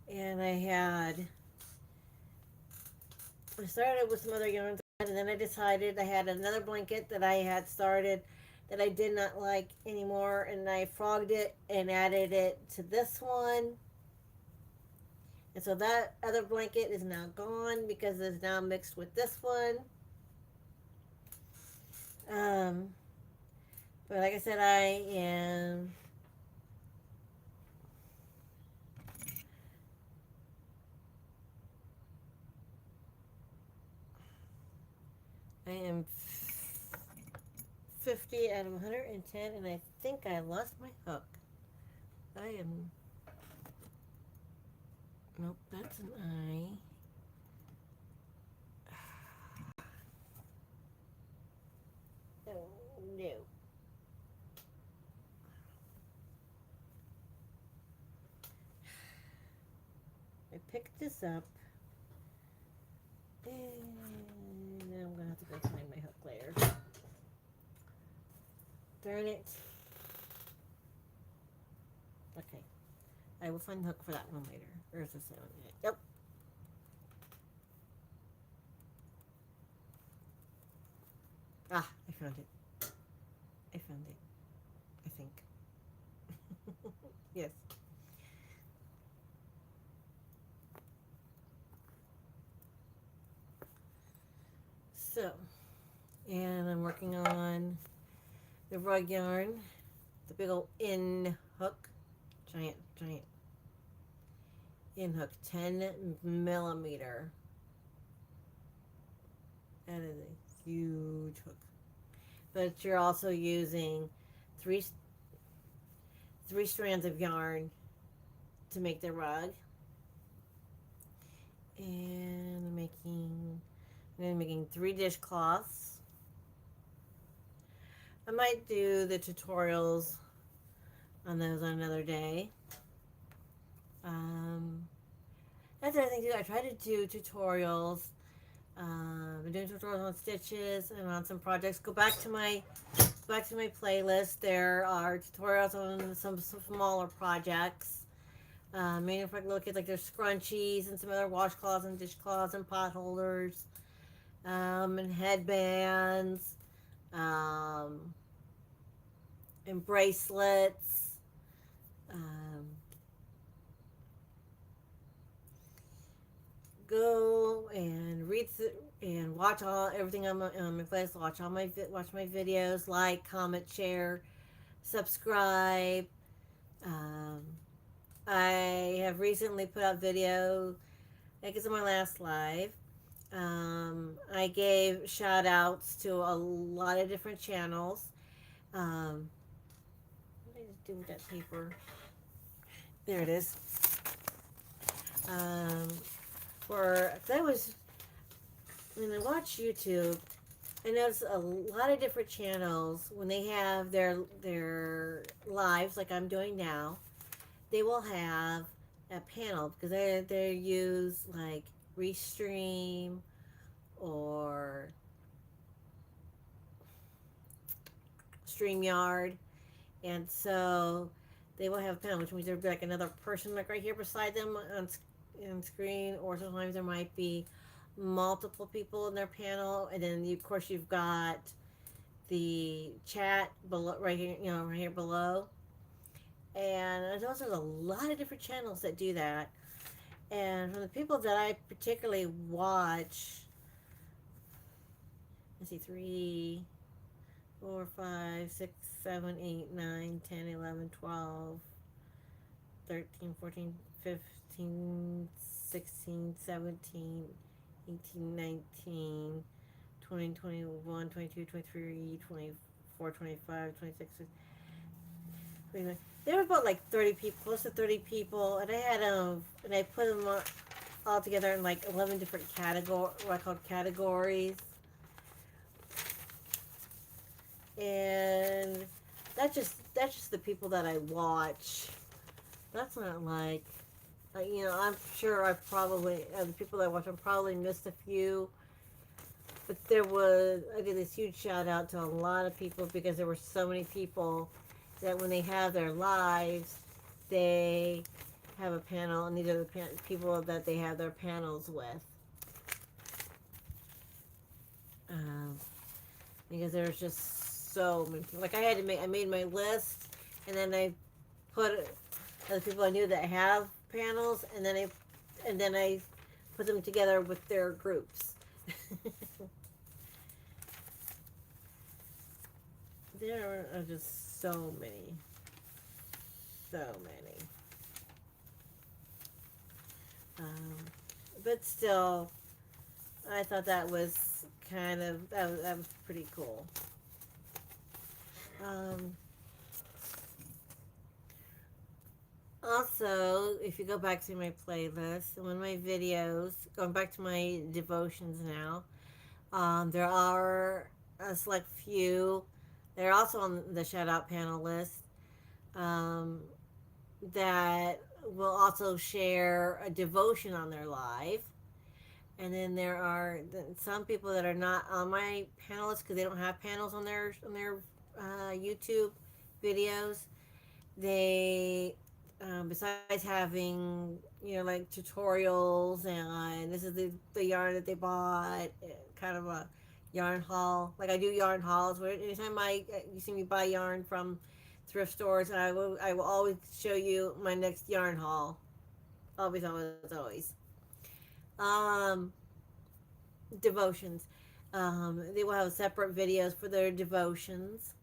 And I started with some other yarns, and then I decided I had another blanket that I had started that I did not like anymore, and I frogged it and added it to this one. And so that other blanket is now gone because it's now mixed with this one. Um, but like I said, I am 50 out of 110, and I think I lost my hook. I am. Nope, that's an I. Oh, no. I picked this up, and now I'm going to have to go find my hook later. Darn it. Okay. I will find the hook for that one later. Where's this one? Yep. Ah, I found it. I found it. I think. Yes. So, and I'm working on the rug yarn, the big old in hook, giant in hook, 10 millimeter. That is a huge hook. But you're also using three three strands of yarn to make the rug. And I'm gonna be making 3 dishcloths. I might do the tutorials on those on another day. Um, that's the other thing too. I try to do tutorials. I'm doing tutorials on stitches and on some projects. Back to my playlist. There are tutorials on some smaller projects. Mainly for little kids, like there's scrunchies and some other washcloths and dishcloths and pot holders, and headbands, um, and bracelets. Um, Go and and watch everything on my playlist. Watch my videos. Like, comment, share, subscribe. Um, I have recently put out video. I think it's on my last live. I gave shout outs to a lot of different channels. What did I do with that paper? There it is. Um, for that was when I watch YouTube, I notice a lot of different channels when they have their lives like I'm doing now. They will have a panel because they use like Restream or StreamYard, and so they will have a panel, which means there'll be like another person like right here beside them on screen, or sometimes there might be multiple people in their panel, and then of course you've got the chat below right here, right here below. And those are a lot of different channels that do that. And from the people that I particularly watch, let's see, 3, 4, 5, 6, 7, 8, 9, 10, 11, 12, 13, 14, 15, 16, 17, 18, 19, 20, 21, 22, 23, 24, 25, 26. There were about like 30 people, close to 30 people, and I put them all together in like 11 different what I call categories. And that's just the people that I watch. That's not like, I'm sure the people that I watch, I probably missed a few. But I did this huge shout out to a lot of people because there were so many people that when they have their lives, they have a panel, and these are the people that they have their panels with. Because there's just so many people. Like I made my list, and then I put the people I knew that have panels, and then I put them together with their groups. There are just so many. But still, I thought that was that was pretty cool. Also, if you go back to my playlist, one of my videos, going back to my devotions now, there are a select few. They're also on the shout out panel list, that will also share a devotion on their live. And then there are some people that are not on my panel list because they don't have panels on their YouTube videos. They besides having like tutorials and this is the yarn that they bought, kind of a yarn haul. Like I do yarn hauls where anytime you see me buy yarn from thrift stores, I will always show you my next yarn haul. Always. Devotions. They will have separate videos for their devotions.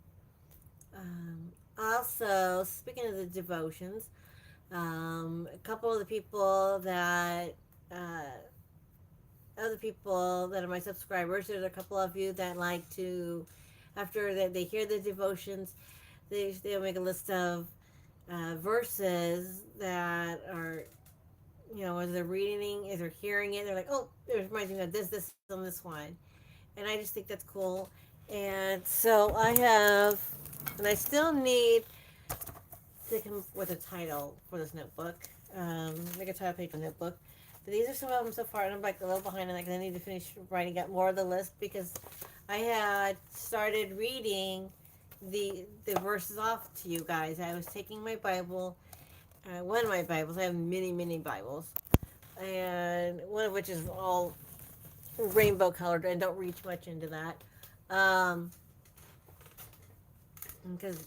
Also, speaking of the devotions, a couple of the people that other people that are my subscribers. There's a couple of you that like to, after that they hear the devotions, they'll make a list of verses that are, as they're reading, as they're hearing it, they're like, oh, it reminds me of this, and this one. And I just think that's cool. And so I have, and I still need to come up with a title for this notebook. Make a title page for the notebook. But these are some of them so far, and I'm like a little behind on that because I need to finish writing out more of the list because I had started reading the verses off to you guys. I was taking my Bible, one of my Bibles. I have many Bibles, and one of which is all rainbow colored, and don't reach much into that. Because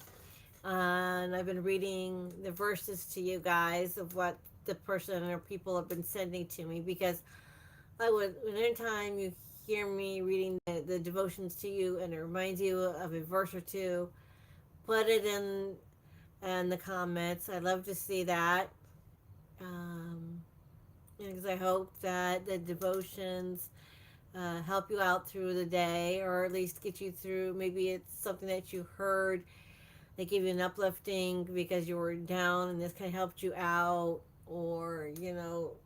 and I've been reading the verses to you guys of what the person or people have been sending to me because I would, anytime you hear me reading the devotions to you and it reminds you of a verse or two, put it in the comments. I'd love to see that. Um, because I hope that the devotions help you out through the day or at least get you through. Maybe it's something that you heard. They give you an uplifting because you were down and this kind of helped you out, or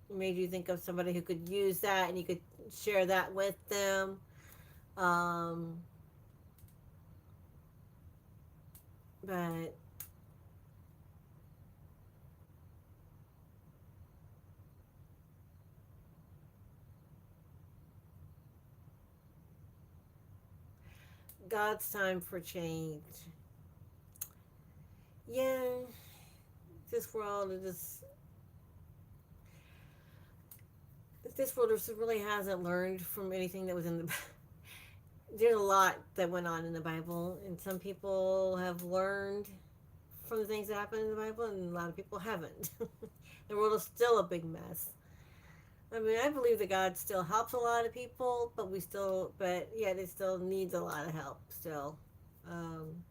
made you think of somebody who could use that and you could share that with them. um, but God's time for change. Yeah, this world is this world just really hasn't learned from anything that was in the there's a lot that went on in the Bible, and some people have learned from the things that happened in the Bible, and a lot of people haven't. The world is still a big mess. I mean, I believe that God still helps a lot of people, but yet it still needs a lot of help still. Um,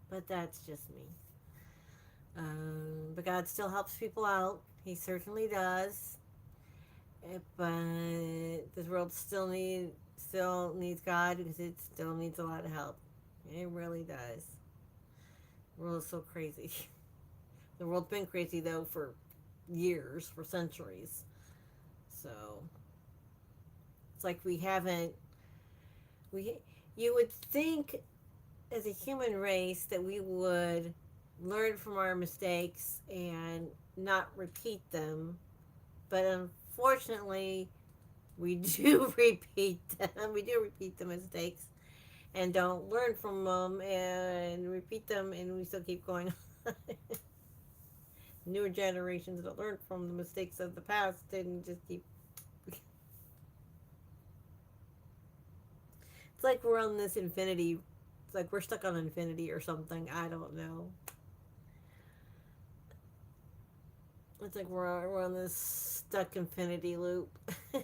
but that's just me. But God still helps people out. He certainly does. But this world still needs God because it still needs a lot of help. It really does. The world is so crazy. The world's been crazy though for years, for centuries. So it's like we haven't we you would think as a human race that we would learn from our mistakes and not repeat them, but unfortunately we do repeat them. We do repeat the mistakes and don't learn from them and repeat them, and we still keep going on. Newer generations that learn from the mistakes of the past and just keep. It's like we're on this infinity. It's like we're stuck on infinity or something. I don't know. It's like we're on this stuck infinity loop. I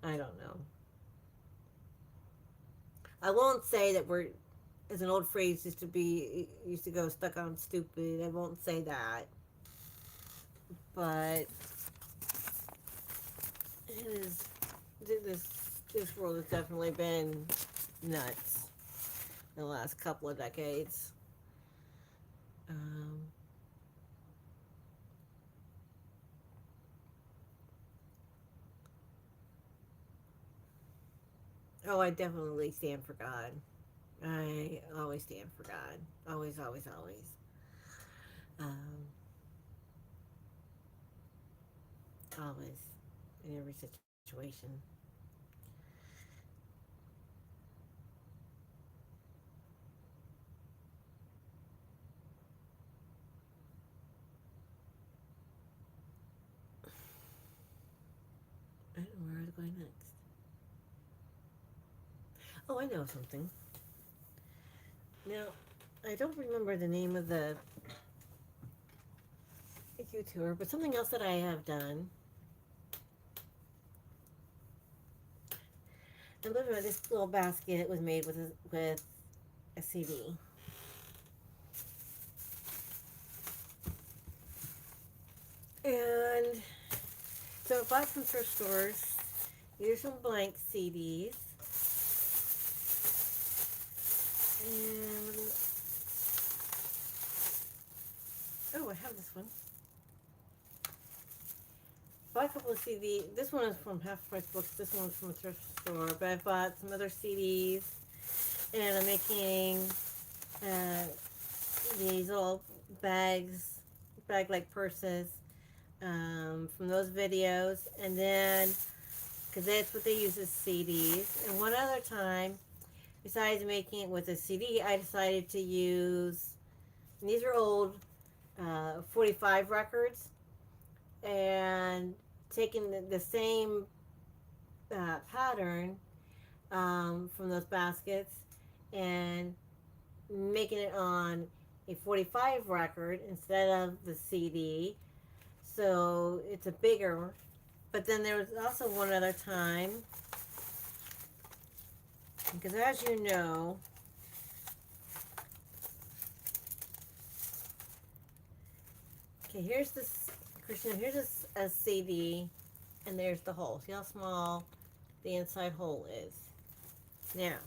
don't know. I won't say that we're, as an old phrase used to go stuck on stupid. I won't say that, but it is this this world has definitely been nuts in the last couple of decades. Um, oh, I definitely stand for God. I always stand for God. Always, always, always. Um, always. In every situation. I don't know where I was going next. Oh, I know something. Now, I don't remember the name of the YouTuber, but something else that I have done. And believe it or not, this little basket was made with a CD. And so I bought some thrift stores. Here's some blank CDs. And, oh, I have this one. Bought a couple of CDs. This one is from Half Price Books. This one is from a thrift store. But I bought some other CDs. And I'm making these little bags, bag-like purses from those videos. And then, because that's what they use as CDs. And one other time, besides making it with a CD, I decided to use, and these are old 45 records, and taking the same pattern from those baskets and making it on a 45 record instead of the CD. So it's a bigger, but then there was also one other time, because as you know, okay, here's this, Christian, here's a CD, and there's the hole. See how small the inside hole is? Now,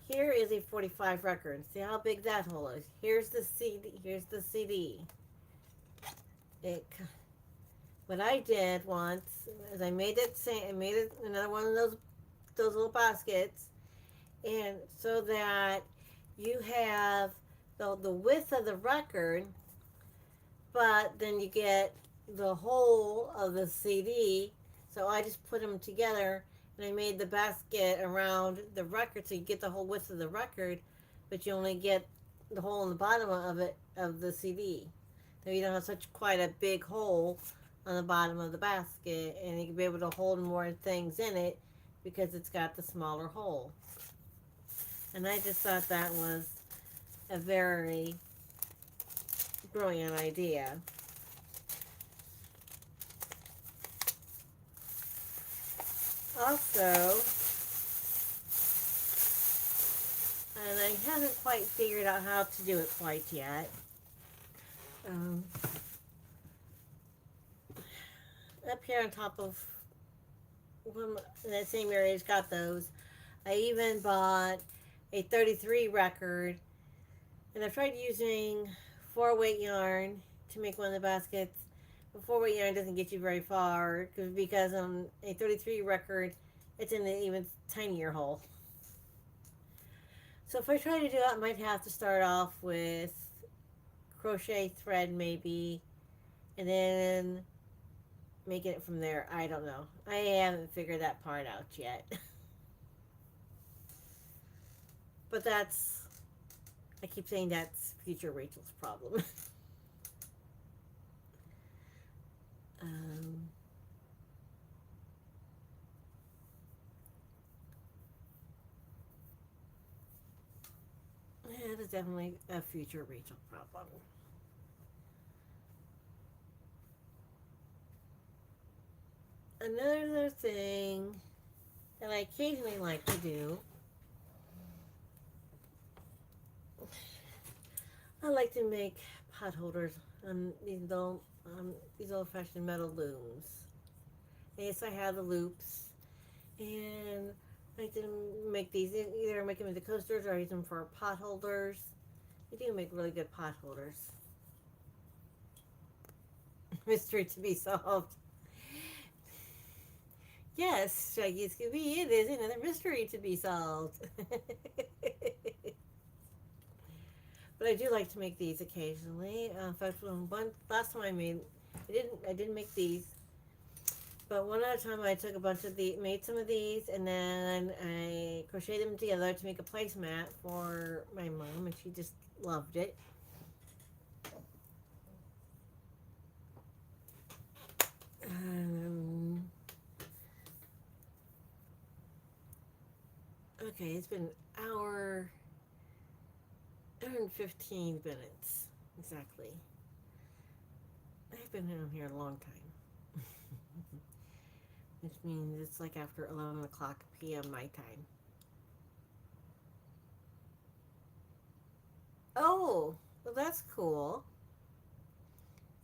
here is a 45 record. See how big that hole is? Here's the CD. Here's the CD. What I did once is I made it another one of those little baskets, and so that you have the width of the record, but then you get the whole of the CD. So I just put them together, and I made the basket around the record, so you get the whole width of the record, but you only get the hole in the bottom of it, of the CD. So you don't have such quite a big hole on the bottom of the basket, and you can be able to hold more things in it because it's got the smaller hole. And I just thought that was a very brilliant idea. Also, and I haven't quite figured out how to do it quite yet. Up here on top of one, that same area's got those. I even bought a 33 record, and I've tried using 4-weight yarn to make one of the baskets. But 4-weight yarn doesn't get you very far because on a 33 record, it's in an even tinier hole. So if I try to do it, I might have to start off with crochet thread maybe, and then making it from there. I don't know. I haven't figured that part out yet. But I keep saying that's future Rachel's problem. That is definitely a future Rachel problem. Another thing that I occasionally like to do, I like to make pot holders on these old-fashioned metal looms. Yes, I have the loops, and I like to make these. Either make them into coasters or I use them for pot holders. They do make really good pot holders. Mystery to be solved. Yes, Shaggy Scooby, it is another mystery to be solved. But I do like to make these occasionally. In fact, last time I didn't make these. But one at a time, I took a bunch of made some of these, and then I crocheted them together to make a placemat for my mom, and she just loved it. Okay, it's been an hour and 15 minutes, exactly. I've been in here a long time. Which means it's like after 11 o'clock p.m. my time. Oh, well that's cool.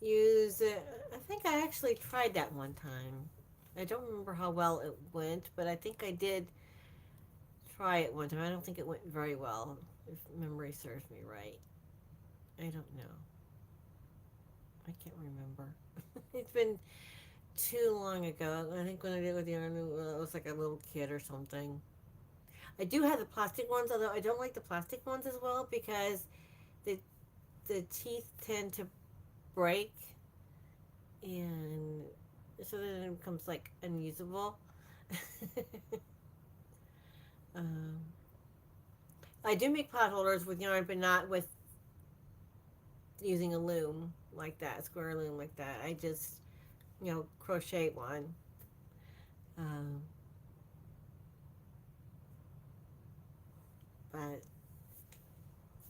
use it. I think I actually tried that one time. I don't remember how well it went, but I think I did try it one time. I don't think it went very well, if memory serves me right. I don't know. I can't remember. It's been too long ago. I think when I did with the army, I was like a little kid or something. I do have the plastic ones, although I don't like the plastic ones as well because the the teeth tend to break, and so then it becomes like unusable. um, I do make pot holders with yarn, but not with using a loom like that, square loom like that. I just, crochet one. Um, but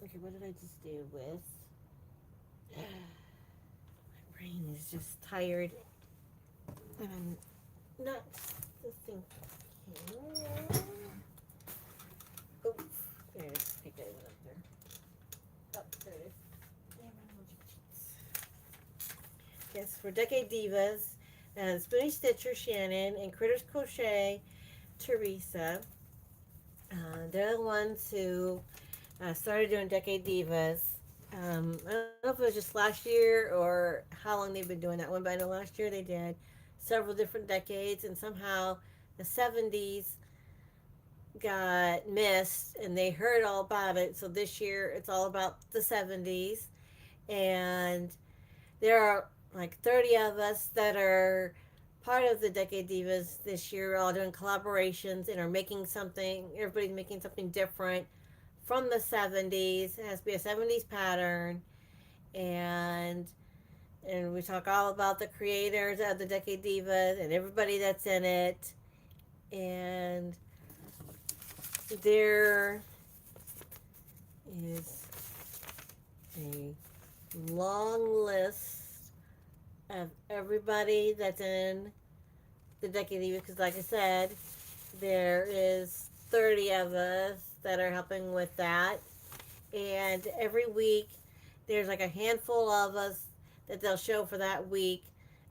okay, what did I just do with? My brain is just tired, and I'm not thinking. Oh, there it is. Okay, it up there. Oh, there it is. Yes, for Decade Divas, Spoonie Stitcher Shannon and Critters Crochet Teresa. They're the ones who started doing Decade Divas. I don't know if it was just last year or how long they've been doing that one, but I know last year they did several different decades, and somehow the 70s got missed and they heard all about it. So this year it's all about the 70s, and there are like 30 of us that are part of the Decade Divas this year. We're all doing collaborations and are making something. Everybody's making something different from the 70s. It has to be a 70s pattern. And we talk all about the creators of the Decade Divas and everybody that's in it. And there is a long list of everybody that's in the Decade Divas, because like I said, there is 30 of us that are helping with that, and every week there's like a handful of us that they'll show for that week,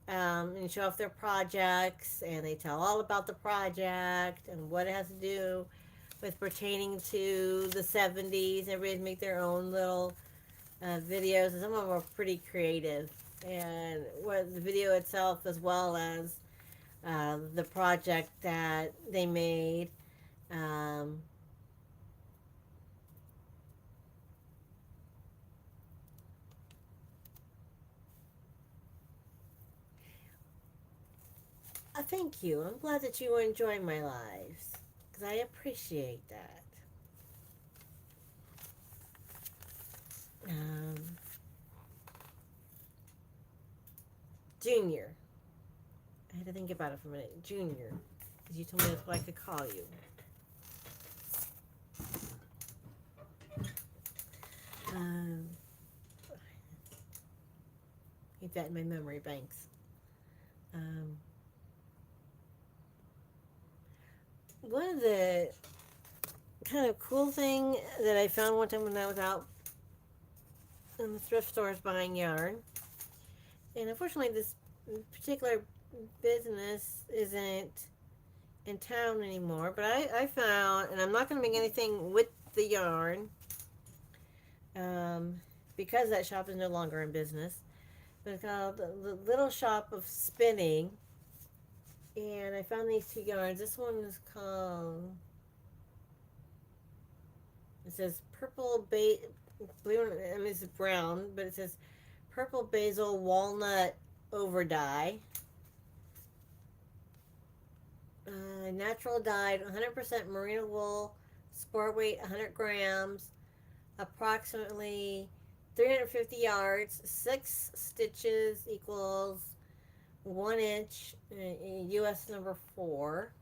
and show off their projects, and they tell all about the project and what it has to do with pertaining to the 70s. Everybody make their own little videos, and some of them are pretty creative. And what the video itself, as well as the project that they made. Um, Thank you. I'm glad that you enjoy my lives because I appreciate that. Um, Junior. I had to think about it for a minute. Junior. Because you told me that's what I could call you. Um, Keep that in my memory banks. Um, One of the kind of cool thing that I found one time when I was out in the thrift stores buying yarn, and unfortunately this particular business isn't in town anymore, but I found, and I'm not going to make anything with the yarn, um, because that shop is no longer in business, but it's called the Little Shop of Spinning, and I found these two yarns. This one is called, it says purple blue, I mean it's brown, but it says purple basil walnut over dye. Natural dyed 100% merino wool, sport weight 100 grams, approximately 350 yards, 6 stitches equals 1 inch, US number 4.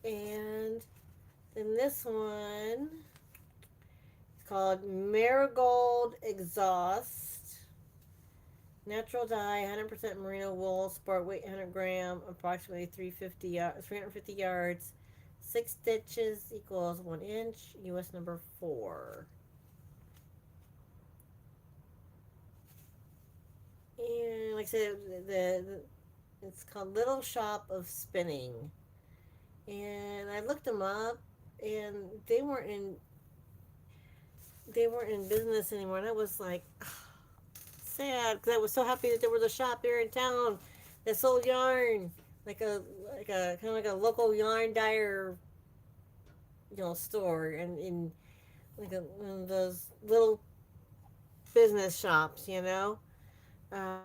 And then this one is called Marigold Exhaust. Natural dye, 100% merino wool, sport weight 100 gram, approximately 350 yards, 6 stitches equals 1 inch, US number 4. And like I said, it's called Little Shop of Spinning. And I looked them up, and they weren't in business anymore. And I was like, sad, because I was so happy that there was a shop here in town that sold yarn, like a kind of like a local yarn dyer, store, and in like one of those little business shops, they're not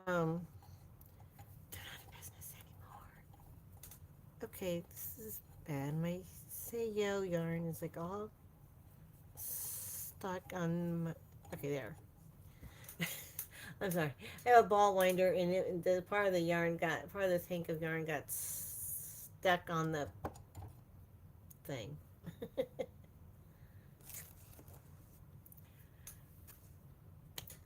in business anymore. Okay, this is bad. My say yo yarn is like all stuck on my. Okay, there. I'm sorry. I have a ball winder, and the part of the yarn got part of the tank of yarn got stuck on the thing.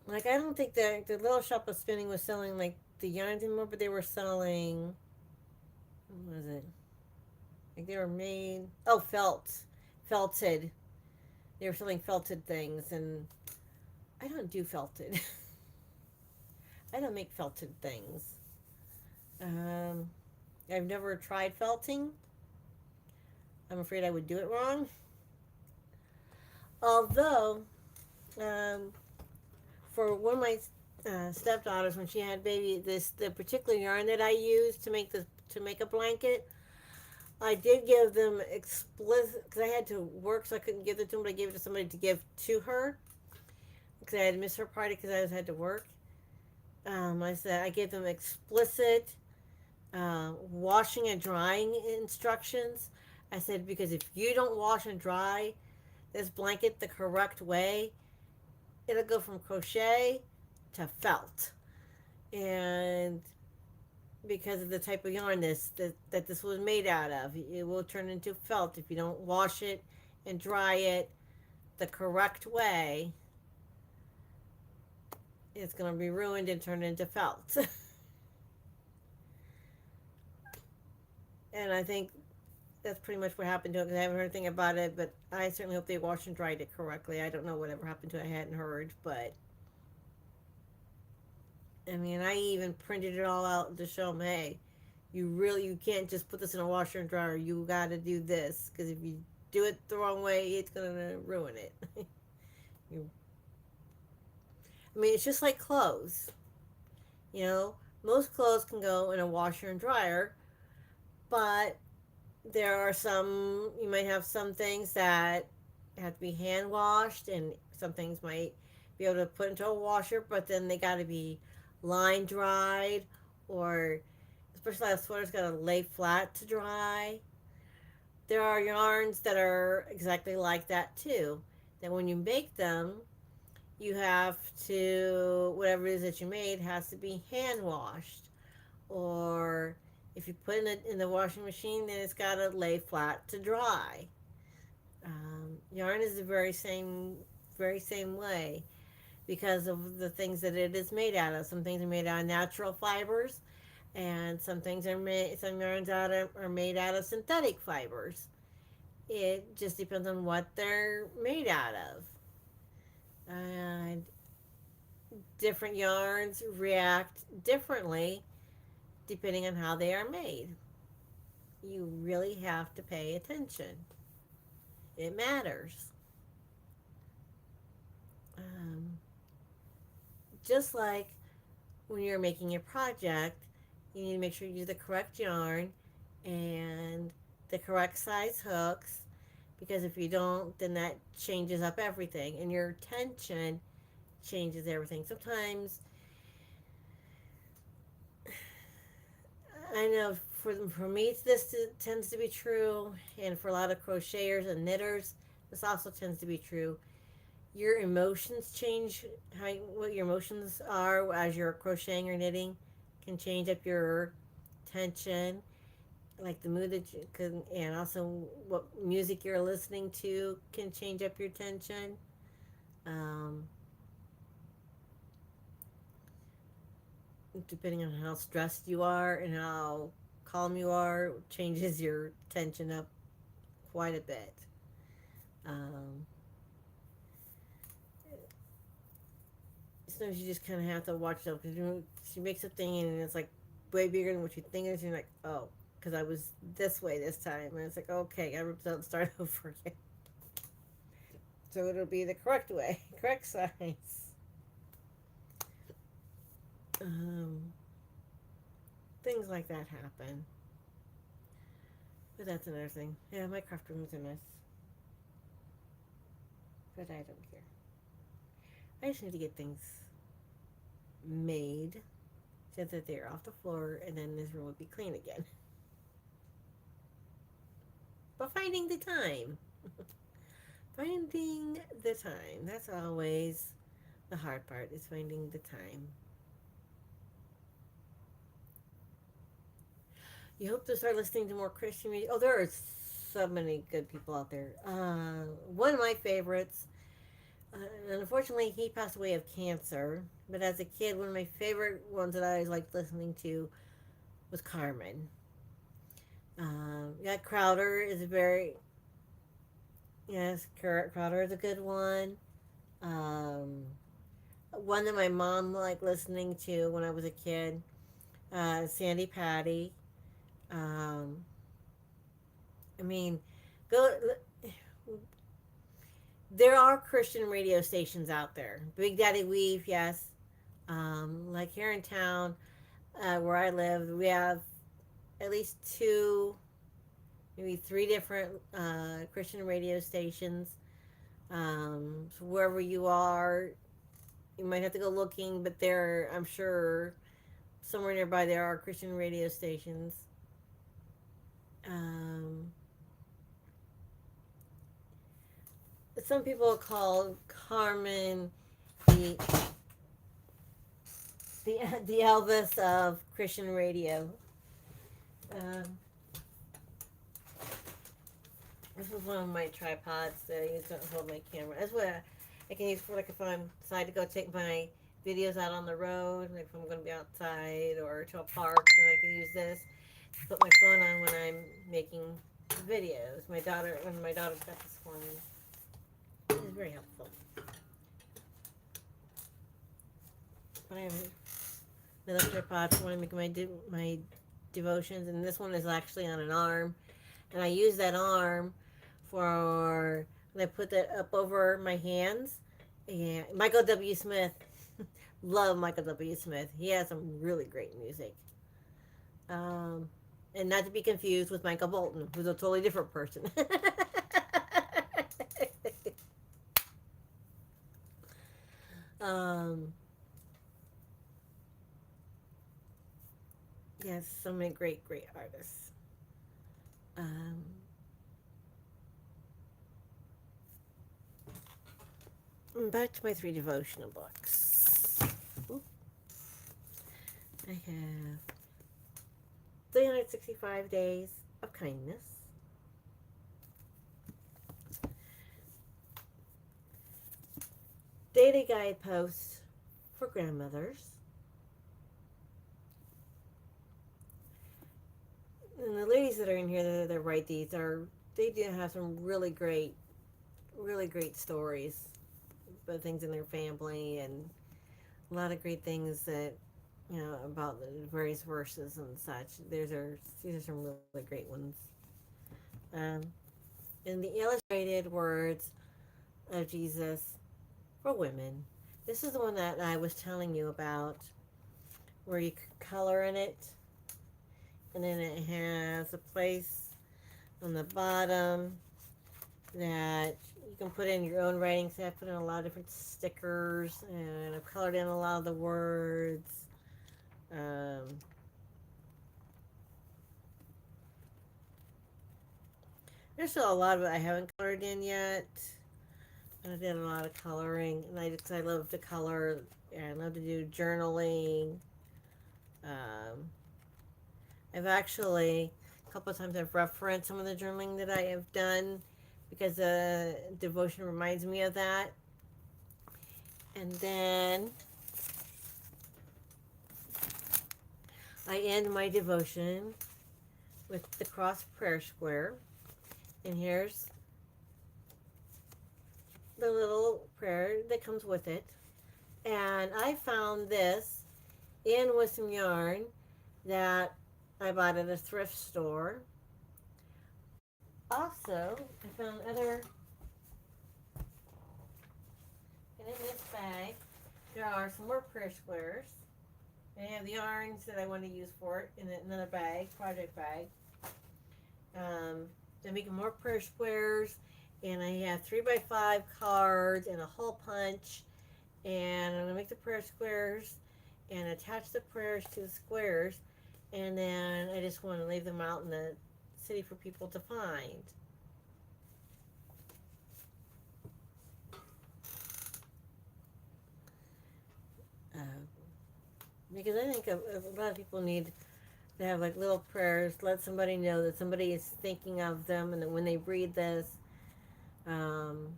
Like I don't think the little shop of spinning was selling like the yarns anymore, but they were selling. What was it? Like they were made. Oh, felted. They were selling felted things, and I don't do felted. I don't make felted things. Um, I've never tried felting. I'm afraid I would do it wrong. Although, um, for one of my stepdaughters, when she had baby, the particular yarn that I used to make a blanket, I did give them explicit because I had to work, so I couldn't give it to them. But I gave it to somebody to give to her because I had missed her party because had to work. I said I gave them explicit washing and drying instructions. I said because if you don't wash and dry this blanket the correct way, it'll go from crochet to felt. And because of the type of yarn that this was made out of, it will turn into felt if you don't wash it and dry it the correct way. It's going to be ruined and turned into felt. And I think that's pretty much what happened to it because I haven't heard anything about it, but I certainly hope they washed and dried it correctly. I don't know whatever happened to it. I hadn't heard, but I mean, I even printed it all out to show them, hey, you can't just put this in a washer and dryer. You got to do this because if you do it the wrong way, it's gonna ruin it. you, I mean, it's just like clothes. You know, most clothes can go in a washer and dryer, but there are some you might have some things that have to be hand washed, and some things might be able to put into a washer, but then they got to be line dried, or especially a sweater's got to lay flat to dry. There are yarns that are exactly like that too. That when you make them, you have to whatever it is that you made has to be hand washed, or if you put it in the washing machine, then it's got to lay flat to dry. Yarn is the very same way because of the things that it is made out of. Some things are made out of natural fibers, and some yarns are made out of synthetic fibers. It just depends on what they're made out of. And different yarns react differently depending on how they are made. You really have to pay attention. It matters. Um, just like when you're making your project, you need to make sure you use the correct yarn and the correct size hooks, because if you don't, then that changes up everything, and your tension changes everything. Sometimes I know for me this tends to be true, and for a lot of crocheters and knitters, this also tends to be true. Your emotions change. What your emotions are as you're crocheting or knitting can change up your tension, like the mood that you can, and also what music you're listening to can change up your tension. Um, Depending on how stressed you are and how calm you are, changes your tension up quite a bit. sometimes you just kind of have to watch yourself because she makes something and it's like way bigger than what you think it is. And you're like, oh, because I was this way this time. And it's like, okay, I ripped out and start over again. So it'll be the correct way, correct size. Um, Things like that happen. But that's another thing. Yeah, my craft room is a mess. But I don't care. I just need to get things made so that they're off the floor and then this room will be clean again. But finding the time. Finding the time. That's always the hard part, is finding the time. You hope to start listening to more Christian music. Oh, there are so many good people out there. One of my favorites, unfortunately, he passed away of cancer. But as a kid, one of my favorite ones that I always liked listening to was Carmen. Yeah, Crowder is a very, yes, Crowder is a good one. Um, One that my mom liked listening to when I was a kid, Sandy Patty. Um, I mean, go. There are Christian radio stations out there. Big Daddy Weave, yes. Like here in town, where I live, we have at least two, maybe three different Christian radio stations. So wherever you are, you might have to go looking, but there, I'm sure, somewhere nearby there are Christian radio stations. Um, some people call Carmen the the Elvis of Christian radio. Um, this is one of my tripods that I use to hold my camera. That's what I can use for, like, if I'm decided to go take my videos out on the road, like if I'm going to be outside or to a park, then I can use this to put my phone on when I'm making videos. When my daughter got this for me, it is very helpful. But I have another tripod for when I make my devotions, and this one is actually on an arm, and I use that arm for when I put that up over my hands. And Michael W. Smith, love Michael W. Smith. He has some really great music. Um, and not to be confused with Michael Bolton, who's a totally different person. um, yes, so many great, great artists. Um, Back to my three devotional books. Oop. I have 365 Days of Kindness, Daily Guideposts for Grandmothers, and the ladies that are in here that write these they do have some really great stories about things in their family and a lot of great things that, about the various verses and such. These are some really great ones. Um, and the illustrated words of Jesus for women. This is the one that I was telling you about, where you could color in it, and then it has a place on the bottom that you can put in your own writing. So I put in a lot of different stickers, and I've colored in a lot of the words. There's still a lot of it I haven't colored in yet. I did a lot of coloring, and I love to color. Yeah, I love to do journaling. Um, I've actually a couple of times I've referenced some of the journaling that I have done because devotion reminds me of that. And then I end my devotion with the cross prayer square. And here's the little prayer that comes with it. And I found this in with some yarn that I bought at a thrift store. Also, I found other, and in this bag, there are some more prayer squares. And I have the yarns that I want to use for it in another bag, project bag. I'm making more prayer squares, and I have 3x5 cards and a hole punch. And I'm gonna make the prayer squares and attach the prayers to the squares, and then I just want to leave them out in the city for people to find. Uh, because I think a lot of people need to have like little prayers, let somebody know that somebody is thinking of them, and that when they read this, um,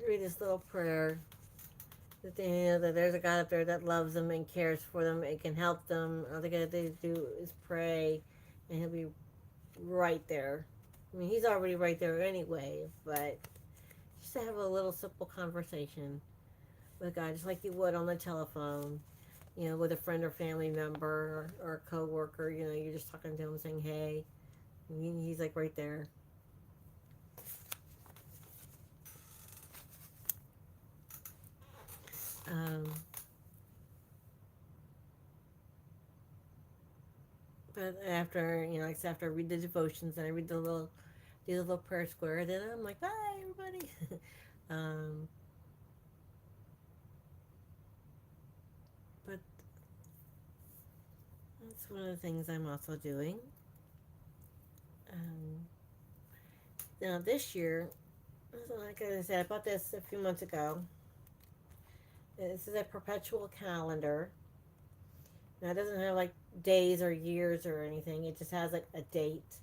read this little prayer, that they know that there's a God up there that loves them and cares for them and can help them. All they gotta do is pray, and He'll be right there. I mean, He's already right there anyway, but just to have a little simple conversation with God, just like you would on the telephone, with a friend or family member or a coworker. You're just talking to him, saying, "Hey," and He's like right there. Um, but after, like after I read the devotions and I read the little prayer square, then I'm like, "Bye, everybody." um, but that's one of the things I'm also doing. Um, Now this year, like I said, I bought this a few months ago. This is a perpetual calendar. Now it doesn't have like days or years or anything. It just has like a date,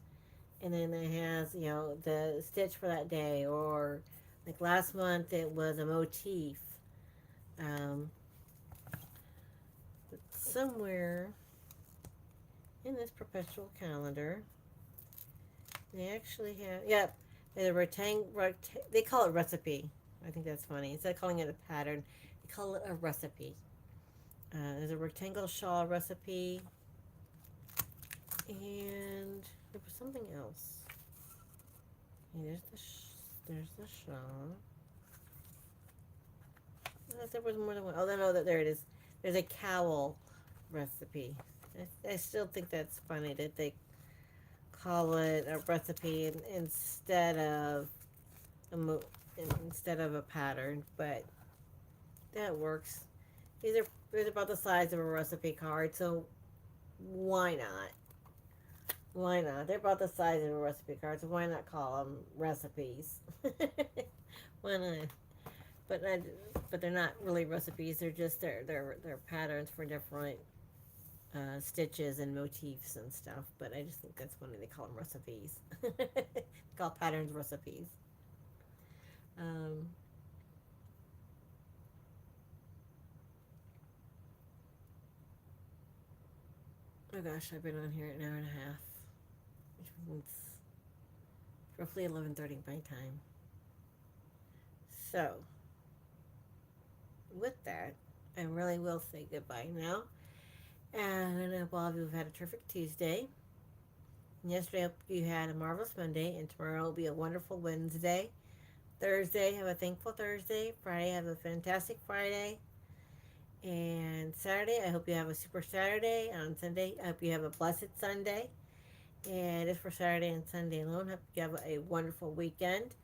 and then it has the stitch for that day. Or like last month, it was a motif. Um, but somewhere in this perpetual calendar, they actually have, yep, there's a they call it recipe. I think that's funny. Instead of calling it a pattern, they call it a recipe. There's a rectangle shawl recipe, and there was something else. Okay, there's the shawl. Unless there was more than one. Oh, no, there it is. There's a cowl recipe. I still think that's funny that they call it a recipe instead of a instead of a pattern, but that works. These are about the size of a recipe card, so why not? Why not? They're about the size of a recipe card, so why not call them recipes? Why not? But not, but they're not really recipes. They're just they're patterns for different stitches and motifs and stuff. But I just think that's funny. They call them recipes. They call patterns recipes. Um, oh gosh, I've been on here an hour and a half, which means roughly 11:30 my time. So with that, I really will say goodbye now. And I hope all of you have had a terrific Tuesday. And yesterday, I hope you had a marvelous Monday. And tomorrow will be a wonderful Wednesday. Thursday, have a thankful Thursday. Friday, have a fantastic Friday. And Saturday, I hope you have a super Saturday. And on Sunday, I hope you have a blessed Sunday. And as for Saturday and Sunday alone, I hope you have a wonderful weekend.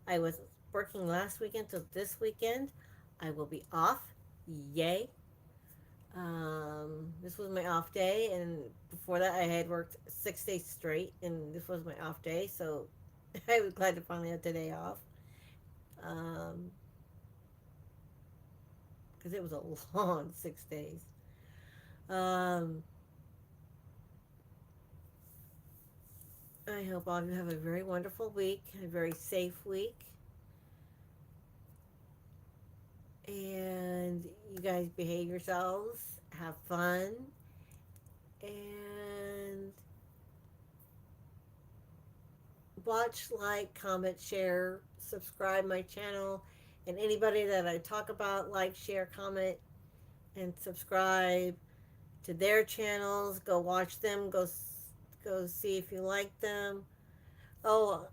I was working last weekend, so this weekend I will be off. Yay. This was my off day, and before that, I had worked 6 days straight, and this was my off day, so I was glad to finally have today off. Um, because it was a long 6 days. Um, I hope all of you have a very wonderful week, a very safe week, and you guys behave yourselves, have fun, and watch, like, comment, share, subscribe my channel, And anybody that I talk about, like, share, comment, and subscribe to their channels. Go watch them. Go see if you like them. Oh,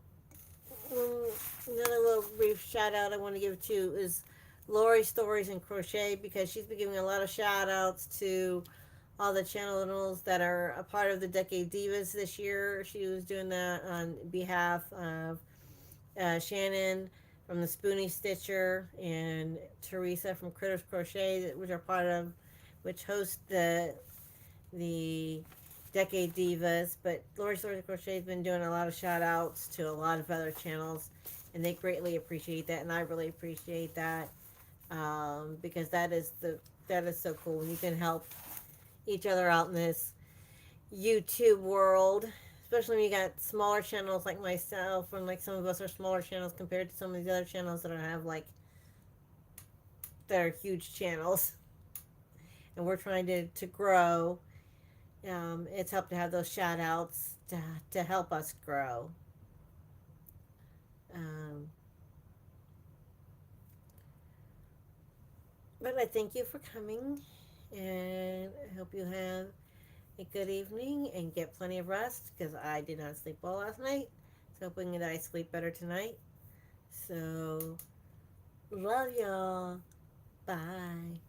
another little brief shout out I want to give to is Lori Stories and Crochet, because she's been giving a lot of shout outs to all the channels that are a part of the Decade Divas this year. She was doing that on behalf of Shannon from the Spoonie Stitcher and Teresa from Critters Crochet, which are part of, which host the Decade Divas. But Lori Stories and Crochet has been doing a lot of shout outs to a lot of other channels, and they greatly appreciate that, and I really appreciate that, because that is so cool when you can help each other out in this YouTube world, especially when you got smaller channels like myself, and like some of us are smaller channels compared to some of these other channels that have like that are huge channels, and we're trying to grow. It's helped to have those shout outs to help us grow. Um, but I thank you for coming, and I hope you have a good evening and get plenty of rest, because I did not sleep well last night. So hoping that I sleep better tonight. So, love y'all. Bye.